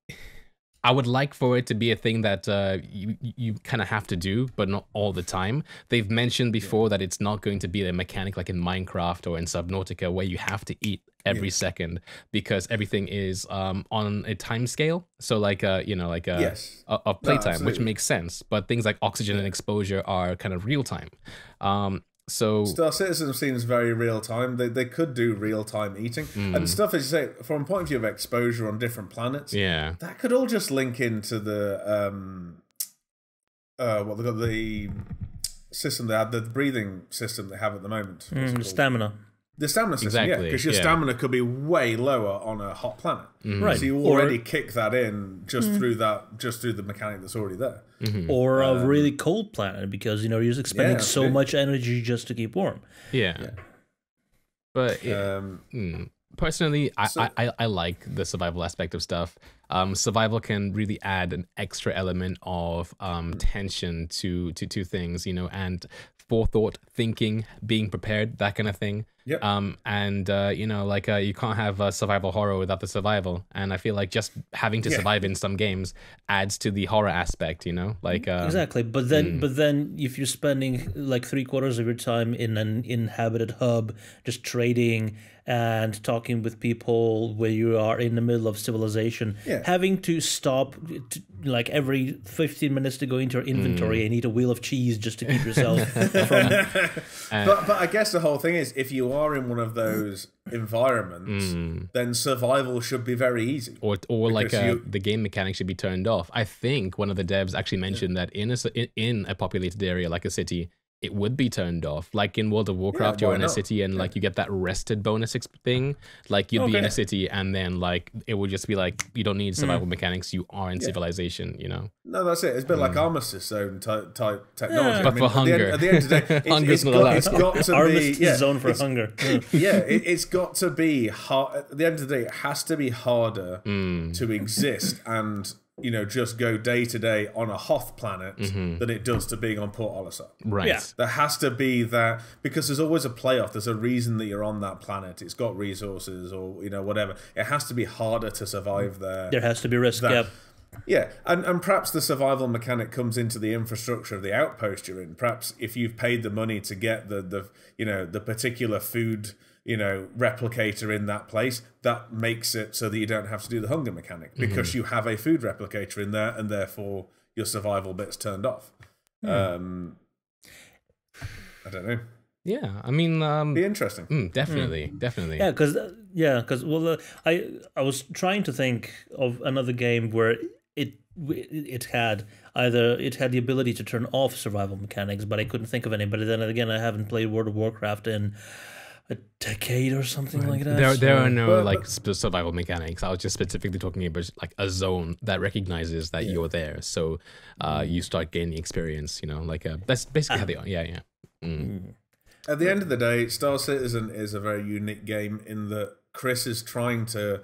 I would like for it to be a thing that you kind of have to do, but not all the time. They've mentioned before that it's not going to be a mechanic like in Minecraft or in Subnautica where you have to eat every second because everything is on a time scale. So like of playtime, which makes sense. But things like oxygen and exposure are kind of real time. So Star Citizen seems very real time. They could do real time eating and stuff, as you say, from a point of view of exposure on different planets. Yeah, that could all just link into the what they got, the system they had, the breathing system they have at the moment. Stamina. The stamina system, exactly, because your stamina could be way lower on a hot planet. Right. So you already kick that in just through the mechanic that's already there. Or a really cold planet because you're expending so much energy just to keep warm. Yeah. But personally, I like the survival aspect of stuff. Survival can really add an extra element of tension to things, and forethought, thinking, being prepared, that kind of thing. Yep. You can't have survival horror without the survival, and I feel like just having to survive in some games adds to the horror aspect. Exactly. But then if you're spending like 3/4 of your time in an inhabited hub, just trading and talking with people where you are in the middle of civilization, having to stop like every 15 minutes to go into your inventory and eat a wheel of cheese just to keep yourself from... But I guess the whole thing is, if you are in one of those environments, then survival should be very easy. Or the game mechanic should be turned off. I think one of the devs actually mentioned that in a populated area like a city, it would be turned off. Like in World of Warcraft, you're in a city and like you get that rested bonus thing. Like you'd be in a city and then like it would just be like you don't need survival mechanics. You are in civilization. No, that's it. It's a bit like Armistice Zone type technology. But for hunger. At the end of the day, it's got to be Armistice Zone for hunger. It's got to be hard. At the end of the day, it has to be harder to exist and just go day to day on a Hoth planet than it does to being on Port Olisar. Right. Yeah. There has to be that, because there's always a playoff. There's a reason that you're on that planet. It's got resources or whatever. It has to be harder to survive there. There has to be risk. Yeah, and perhaps the survival mechanic comes into the infrastructure of the outpost you're in. Perhaps if you've paid the money to get the particular food replicator in that place, that makes it so that you don't have to do the hunger mechanic because you have a food replicator in there, and therefore your survival bit's turned off. I don't know. Yeah, I mean, be interesting. Definitely. Yeah, because I was trying to think of another game where it had the ability to turn off survival mechanics, but I couldn't think of any. But then again, I haven't played World of Warcraft in a decade or something like that. There are no survival mechanics. I was just specifically talking about like a zone that recognizes that you're there, so you start gaining experience. That's basically how they are. Yeah. At the end of the day, Star Citizen is a very unique game in that Chris is trying to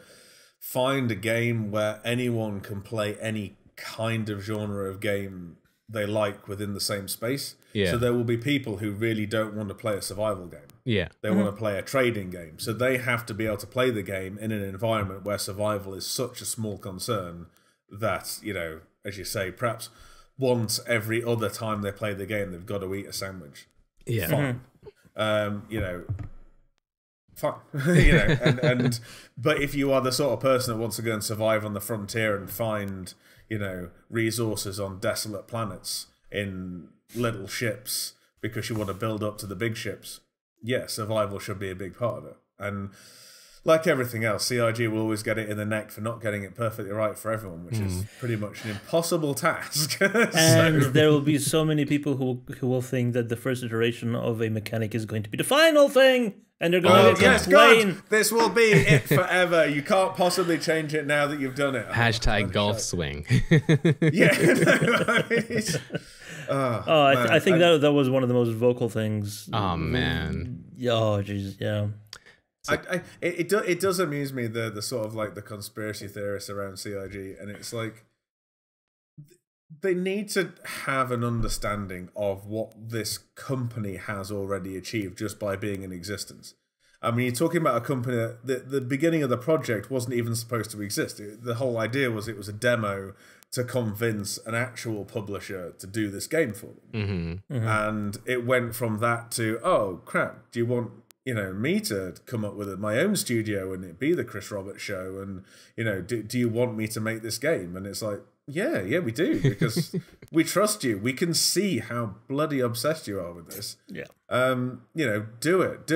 find a game where anyone can play any kind of genre of game they like within the same space. Yeah. So there will be people who really don't want to play a survival game. Yeah. They want to play a trading game. So they have to be able to play the game in an environment where survival is such a small concern that, you know, as you say, perhaps once every other time they play the game, they've got to eat a sandwich. Yeah. Fine. You know, fine. You know, but if you are the sort of person that wants to go and survive on the frontier and find, you know, resources on desolate planets in little ships because you want to build up to the big ships, yeah, survival should be a big part of it. And like everything else, CIG will always get it in the neck for not getting it perfectly right for everyone, which is pretty much an impossible task. And there will be so many people who will think that the first iteration of a mechanic is going to be the final thing, and they're going to complain. God, this will be it forever. You can't possibly change it now that you've done it. Hashtag golf swing. Yeah. I think that was one of the most vocal things. Oh man. Oh jeez, yeah. It does amuse me, the sort of like the conspiracy theorists around CIG, and it's like they need to have an understanding of what this company has already achieved just by being in existence. I mean, you're talking about a company that the beginning of the project wasn't even supposed to exist. The whole idea was it was a demo to convince an actual publisher to do this game for them. And it went from that to, oh crap, do you want, you know, me to come up with my own studio and it be the Chris Roberts show, and, you know, do you want me to make this game? And it's like, yeah, we do, because we trust you. We can see how bloody obsessed you are with this. Yeah. You know, do it.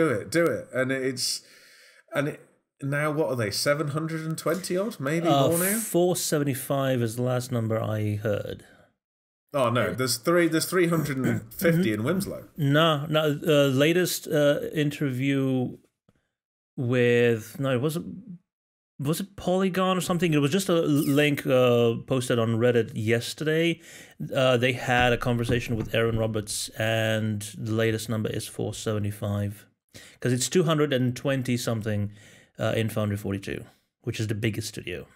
And now what are they, 720 odd, maybe more now? 475 is the last number I heard. Oh no, there's 350 in Winslow. No, latest interview with, no, it wasn't. Was it Polygon or something? It was just a link posted on Reddit yesterday. They had a conversation with Aaron Roberts, and the latest number is 475. Because it's 220 something in Foundry 42, which is the biggest studio.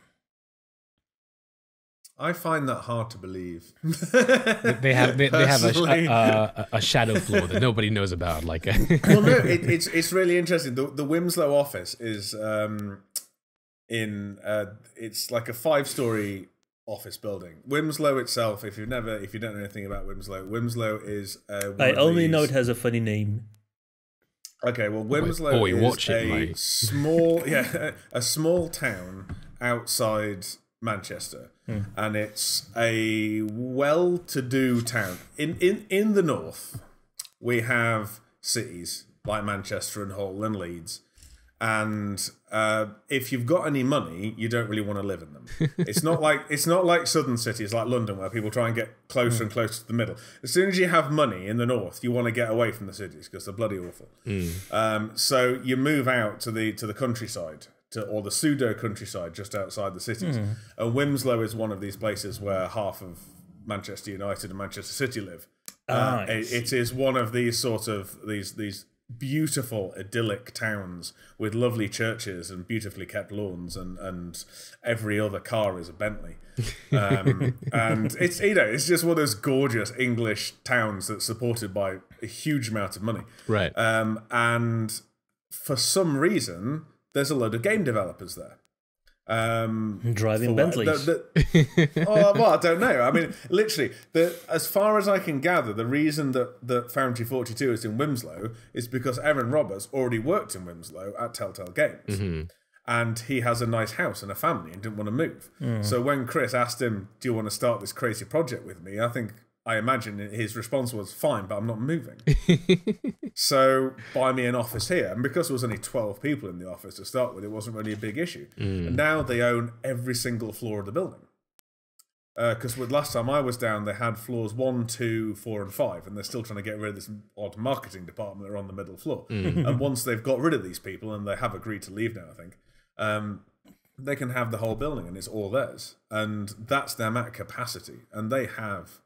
I find that hard to believe. They have a shadow floor that nobody knows about. Like, well, no, it's really interesting. The Winslow office is it's like a 5-story office building. Winslow itself, if you don't know anything about Winslow is I only know it has a funny name. Okay, well, Winslow is a small town outside Manchester, and it's a well-to-do town. In the north, we have cities like Manchester and Hull and Leeds. And if you've got any money, you don't really want to live in them. It's not like southern cities like London, where people try and get closer and closer to the middle. As soon as you have money in the north, you want to get away from the cities because they're bloody awful. So you move out to the countryside, or the pseudo countryside just outside the cities. And Winslow is one of these places where half of Manchester United and Manchester City live. Nice. It is one of these sort of these beautiful idyllic towns with lovely churches and beautifully kept lawns, and every other car is a Bentley, and it's, you know, it's just one of those gorgeous English towns that's supported by a huge amount of money, right? And for some reason there's a load of game developers there. Driving Bentleys. Well, I don't know. I mean, literally, as far as I can gather, the reason that Foundry 42 is in Winslow is because Aaron Roberts already worked in Winslow at Telltale Games. And he has a nice house and a family and didn't want to move. So when Chris asked him, do you want to start this crazy project with me? I imagine his response was, fine, but I'm not moving. So buy me an office here. And because there was only 12 people in the office to start with, it wasn't really a big issue. And now they own every single floor of the building. Because last time I was down, they had floors 1, 2, 4, and 5, and they're still trying to get rid of this odd marketing department that are on the middle floor. And once they've got rid of these people, and they have agreed to leave now, I think, they can have the whole building, and it's all theirs. And that's their max capacity. And they have...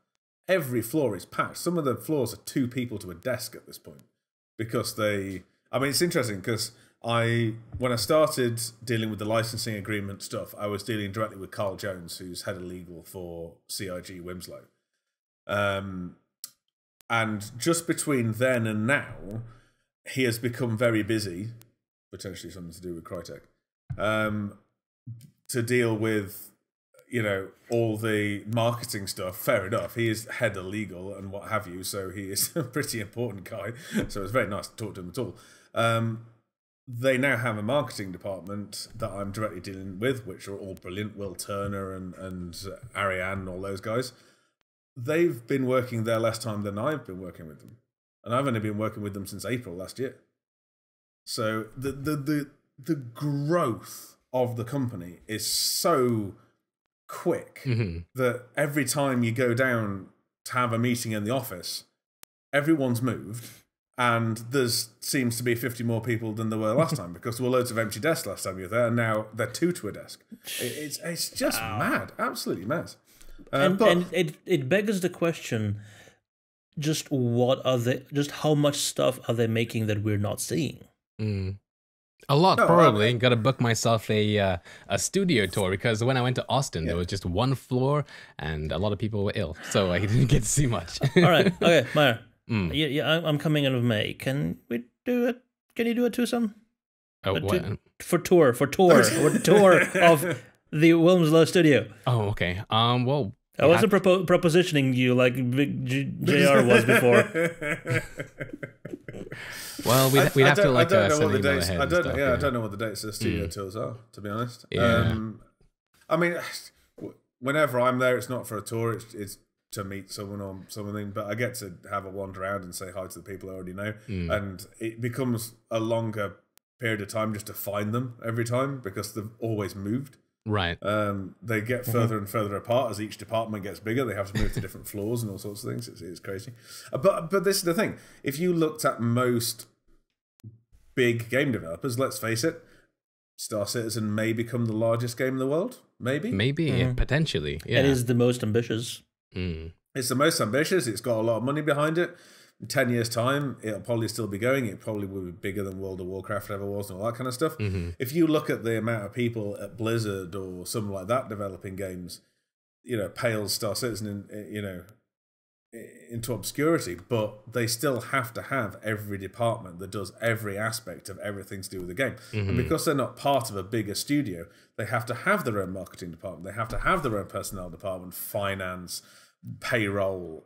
every floor is packed. Some of the floors are 2 people to a desk at this point. Because I mean, it's interesting because when I started dealing with the licensing agreement stuff, I was dealing directly with Carl Jones, who's head of legal for CIG Winslow. And just between then and now, he has become very busy, potentially something to do with Crytek, to deal with, all the marketing stuff. Fair enough. He is head of legal and what have you, so he is a pretty important guy. So it's very nice to talk to him at all. They now have a marketing department that I'm directly dealing with, which are all brilliant. Will Turner and Ariane, all those guys. They've been working there less time than I've been working with them. And I've only been working with them since April last year. So the growth of the company is so quick that every time you go down to have a meeting in the office, everyone's moved. And there seems to be 50 more people than there were last time, because there were loads of empty desks last time you were there, and now they're two to a desk. It's just mad, absolutely mad. And it begs the question: just how much stuff are they making that we're not seeing? A lot, probably. Got to book myself a studio tour, because when I went to Austin, there was just one floor, and a lot of people were ill, so I didn't get to see much. All right, okay, Meyer. Yeah, I'm coming in of May. Can we do it? Can you do a twosome? Oh, what? For tour of the Wilmslow studio. Oh, okay. Well, I wasn't propositioning you like Big JR was before. Well, we'd have to like send an email ahead. I don't know what the dates of the studio tours are, to be honest. Yeah. I mean, whenever I'm there, it's not for a tour. It's to meet someone or something, but I get to have a wander around and say hi to the people I already know, and it becomes a longer period of time just to find them every time, because they've always moved. Right. They get further and further apart as each department gets bigger. They have to move to different floors and all sorts of things. It's crazy. But this is the thing. If you looked at most big game developers, let's face it, Star Citizen may become the largest game in the world. Maybe, potentially. Yeah. It is the most ambitious. It's the most ambitious. It's got a lot of money behind it. In 10 years' time, it'll probably still be going. It probably will be bigger than World of Warcraft ever was and all that kind of stuff. If you look at the amount of people at Blizzard or something like that developing games, pales Star Citizen into obscurity, but they still have to have every department that does every aspect of everything to do with the game. And because they're not part of a bigger studio, they have to have their own marketing department. They have to have their own personnel department, finance, payroll.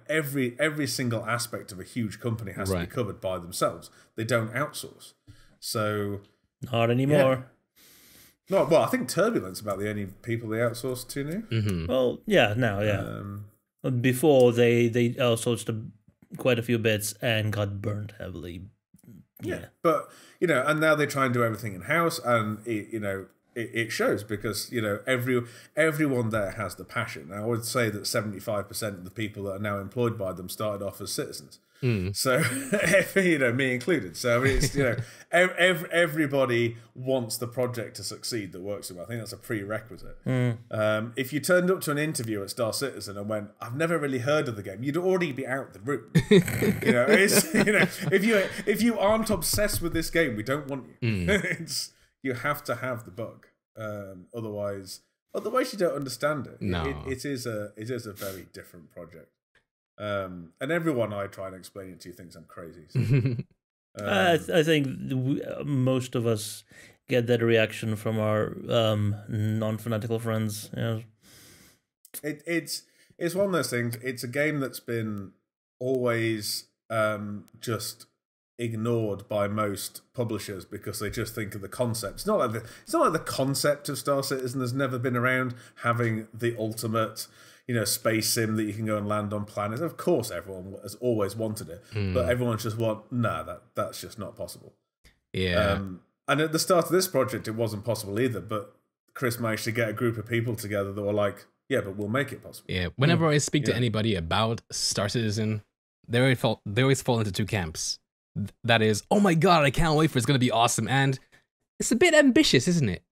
Every single aspect of a huge company has to be covered by themselves. They don't outsource. So not anymore. Yeah. No, well, I think Turbulence about the only people they outsource to now. Well, yeah, now, yeah. Before they outsourced quite a few bits and got burned heavily. Yeah, but and now they try and do everything in house, and it shows, because everyone there has the passion. Now, I would say that 75% of the people that are now employed by them started off as citizens. So me included. So it's everybody wants the project to succeed that works with them. I think that's a prerequisite. If you turned up to an interview at Star Citizen and went, "I've never really heard of the game," you'd already be out the room. If you aren't obsessed with this game, we don't want you. You have to have the bug. Otherwise you don't understand it. No. It is a very different project. And everyone I try and explain it to thinks I'm crazy. So. I think most of us get that reaction from our non-fanatical friends. It's one of those things. It's a game that's been always just ignored by most publishers because they just think of the concept. It's not like the concept of Star Citizen has never been around, having the ultimate space sim that you can go and land on planets. Of course, everyone has always wanted it, but everyone's just that's just not possible. Yeah. And at the start of this project, it wasn't possible either. But Chris managed to get a group of people together that were like, "Yeah, but we'll make it possible." Yeah. Whenever I speak to anybody about Star Citizen, they always fall into two camps. That is, "Oh my god, I can't wait for it's going to be awesome," and it's a bit ambitious, isn't it?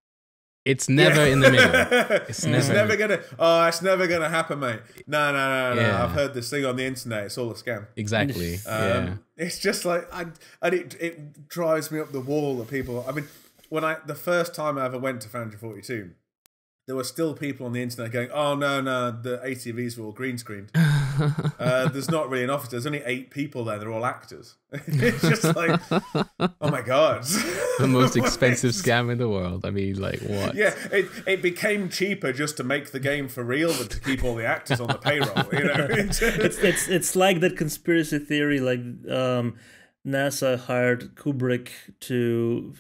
It's never in the middle. It's never gonna happen, mate. No. Yeah. I've heard this thing on the internet. It's all a scam. Exactly. It's just like, it drives me up the wall that people. I mean, the first time I ever went to Foundry 42, there were still people on the internet going, "Oh no, the ATVs were all green screened." There's not really an office. There's only 8 people there. They're all actors. It's just like, oh my god, the most expensive scam in the world. I mean, like, what? Yeah, it became cheaper just to make the game for real than to keep all the actors on the payroll. You know, it's like that conspiracy theory, like NASA hired Kubrick to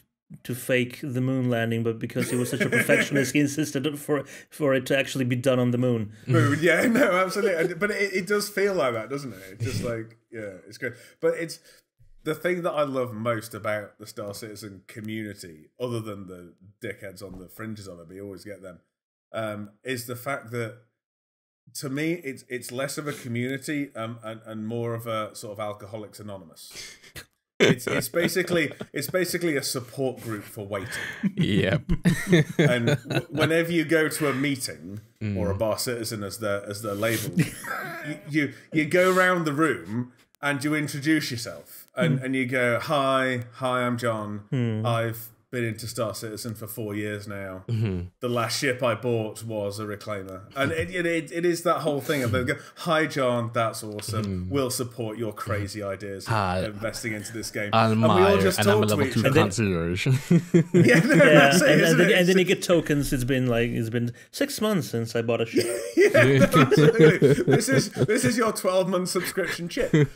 fake the moon landing, but because he was such a perfectionist, he insisted for it to actually be done on the moon. Yeah, no, absolutely. But it does feel like that, doesn't it? It's just like, yeah, it's good. But it's the thing that I love most about the Star Citizen community, other than the dickheads on the fringes of it, but you always get them, is the fact that, to me, it's less of a community and more of a sort of Alcoholics Anonymous. It's basically a support group for waiting. Yep. And whenever you go to a meeting or a Bar Citizen as they're labeled, you go around the room and you introduce yourself and you go, hi, I'm John. I've been into Star Citizen for 4 years now. The last ship I bought was a reclaimer, and it is that whole thing of they go, hi John, that's awesome. We'll support your crazy ideas of investing into this game. And we all just talk to each other. Yeah, no, that's it, and then you get tokens. It's been 6 months since I bought a ship. Yeah, no, absolutely. This is your 12-month subscription chip. And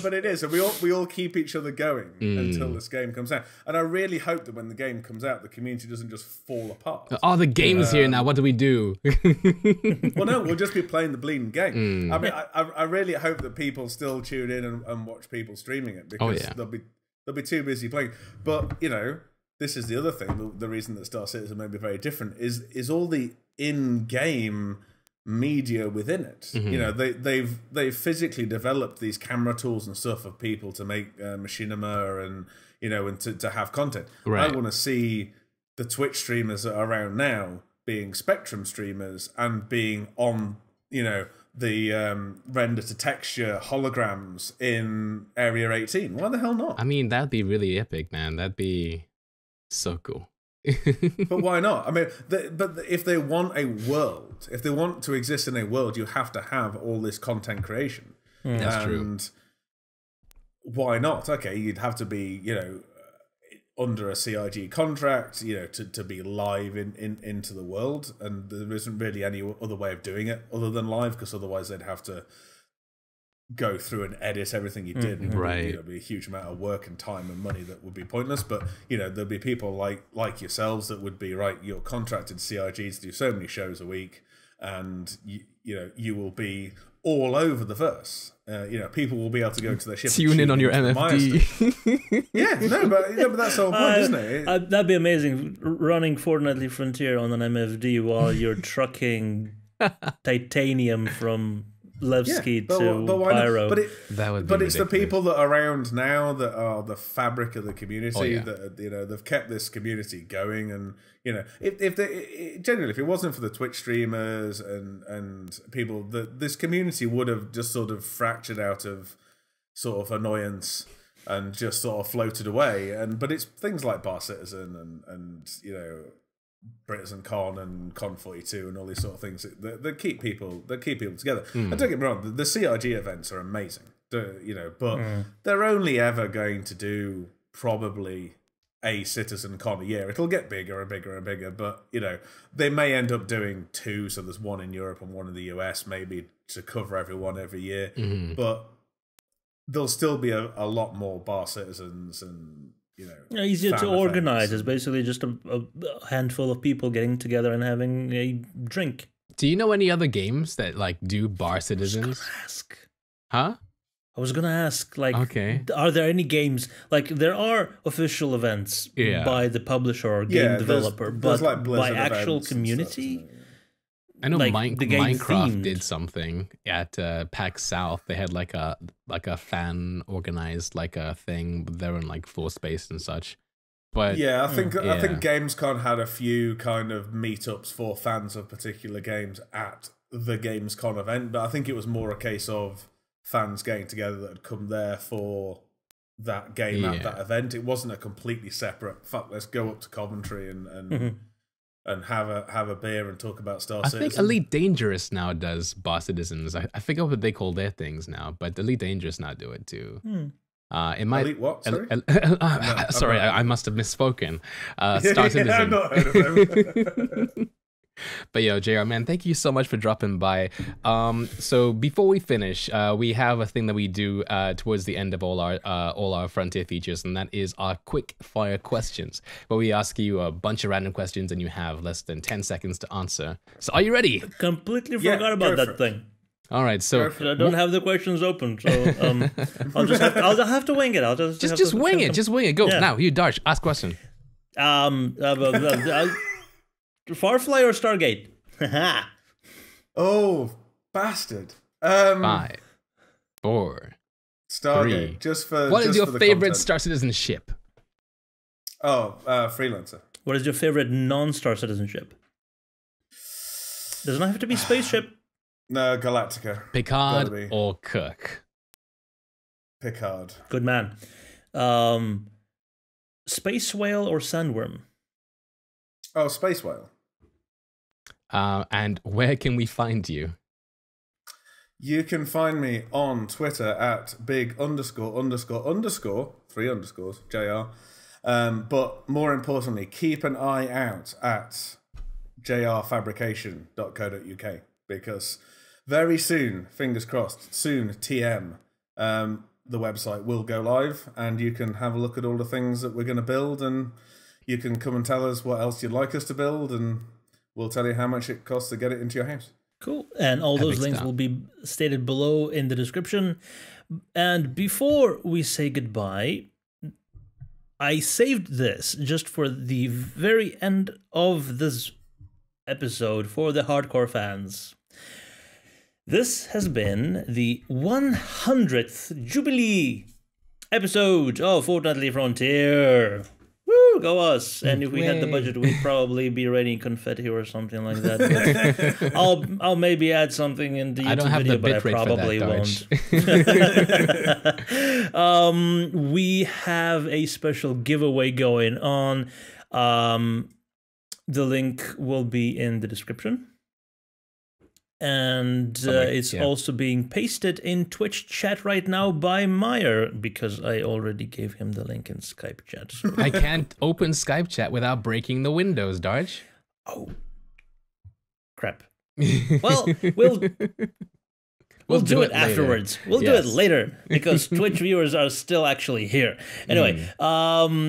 but it is, and we all keep each other going until this game comes out. And I really hope that when the game comes out, the community doesn't just fall apart. Oh, the game's here now. What do we do? Well, no, we'll just be playing the bleeding game. I mean, I really hope that people still tune in and watch people streaming it, because they'll be too busy playing. But you know, this is the other thing. The reason that Star Citizen may be very different is all the in-game media within it. You know, they've physically developed these camera tools and stuff for people to make machinima and, you know, and to have content. Right. I want to see the Twitch streamers that are around now being Spectrum streamers and being on, you know, the render to texture holograms in Area 18. Why the hell not? I mean, that'd be really epic, man. That'd be so cool. But why not? I mean, but if they want a world, if they want to exist in a world, you have to have all this content creation. That's true. Why not? Okay, you'd have to be, you know, under a CIG contract, you know, to be live into the world, and there isn't really any other way of doing it other than live, because otherwise they'd have to go through and edit everything you did. And right. You know, be a huge amount of work and time and money that would be pointless. But you know, there'd be people like yourselves that would be, right, you're contracted to CIG to do so many shows a week, and you know, you will be all over the verse. You know, people will be able to go to their ship. Tune in on your MFD. Yeah, but that's the whole point, isn't it? That'd be amazing. Running Fortnightly Frontier on an MFD while you're trucking titanium from Levski to Pyro. But that would be but it's the ridiculous. people that are around now that are the fabric of the community. Oh, yeah. That, you know, they've kept this community going. And you know, if it wasn't for the Twitch streamers and people, this community would have just sort of fractured out of sort of annoyance and just sort of floated away. But it's things like Bar Citizen and you know, Britain Con and Con 42 and all these sort of things that keep people together. And don't get me wrong, the CIG events are amazing, you know, but they're only ever going to do probably a Citizen Con a year. It'll get bigger and bigger and bigger, but you know, they may end up doing 2, so there's one in Europe and one in the US, maybe to cover everyone every year. But there'll still be a lot more Bar Citizens and, you know, easier to organize. Events. It's basically just a handful of people getting together and having a drink. Do you know any other games that like do Bar Citizens? Huh? I was gonna ask, like, okay, are there any games, like, there are official events by the publisher or game developer, there's but like by actual community? I know like Minecraft themed. did something at PAX South. They had like a fan organized like a thing. But they were in like floor space and such. But yeah, I think Gamescom had a few kind of meetups for fans of particular games at the Gamescom event, but I think it was more a case of fans getting together that had come there for that game at that event. It wasn't a completely separate, let's go up to Coventry and and have a beer and talk about Star I Citizen. think Elite Dangerous now does Bar Citizens. I forget what they call their things now, but Elite Dangerous now do it too. It might. Elite what? Sorry, sorry, I must have misspoken. Star Citizen. I've not heard of them. But yo, JR, man, thank you so much for dropping by. So before we finish, we have a thing that we do towards the end of all our Frontier features, and that is our quick fire questions, where we ask you a bunch of random questions, and you have less than 10 seconds to answer. So are you ready? Completely forgot about that thing. All right, so I don't have the questions open, so I'll have to wing it. I'll just wing it. Just wing it. Go now. You, Darsh, ask question. Farfly or Stargate? Oh, bastard. 5, 4, Stargate. 3. Just for what is your for the favorite content. Star Citizen ship? Oh, Freelancer. What is your favorite non-Star Citizen ship? Does not have to be spaceship. No, Galactica. Picard or Kirk? Picard. Good man. Space whale or sandworm? Oh, Space Whale. And where can we find you? You can find me on Twitter at big___, 3 underscores, JR. But more importantly, keep an eye out at jrfabrication.co.uk, because very soon, fingers crossed, soon, TM, the website will go live, and you can have a look at all the things that we're going to build, and you can come and tell us what else you'd like us to build, and we'll tell you how much it costs to get it into your house. Cool. And all those links will be stated below in the description. And before we say goodbye, I saved this just for the very end of this episode for the hardcore fans. This has been the 100th Jubilee episode of Fortnightly Frontier. Woo, go us! And if we had the budget, we'd probably be raining confetti or something like that. But I'll maybe add something in the YouTube video, but I probably won't. We have a special giveaway going on. The link will be in the description. And it's also being pasted in Twitch chat right now by Meyer, because I already gave him the link in Skype chat. So. I can't open Skype chat without breaking the windows, Darge. Oh, crap. Well, we'll do it afterwards. We'll do it later, because Twitch viewers are still actually here. Anyway,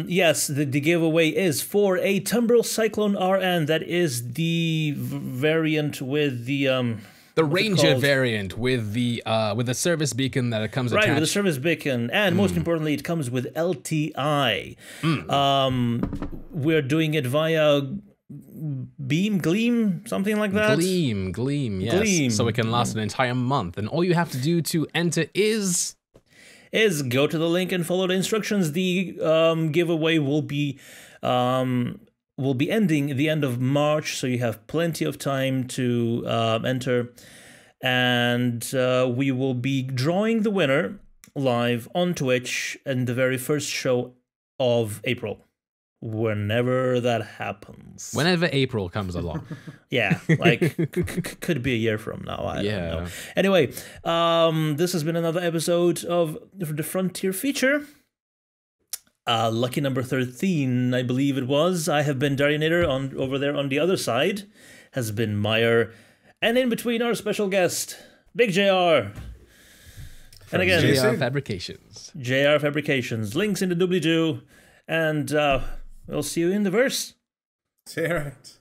yes, the giveaway is for a Tumbril Cyclone RN. That is the variant with the Ranger variant with the service beacon that it comes attached. Right, with the service beacon, and most importantly, it comes with LTI. We're doing it via Gleam, something like that. Gleam, yes. Gleam. So it can last an entire month, and all you have to do to enter is go to the link and follow the instructions. The giveaway will be ending at the end of March, so you have plenty of time to enter, and we will be drawing the winner live on Twitch in the very first show of April. Whenever that happens. Whenever April comes along. Yeah, like could be a year from now. I don't know. Anyway, this has been another episode of the Frontier feature. Lucky number 13, I believe it was. I have been Darionator. Over there on the other side has been Meyer. And in between, our special guest, Big JR. And again, JR Fabrications. JR Fabrications. Links in the doobly-doo. And we'll see you in the verse. See you right.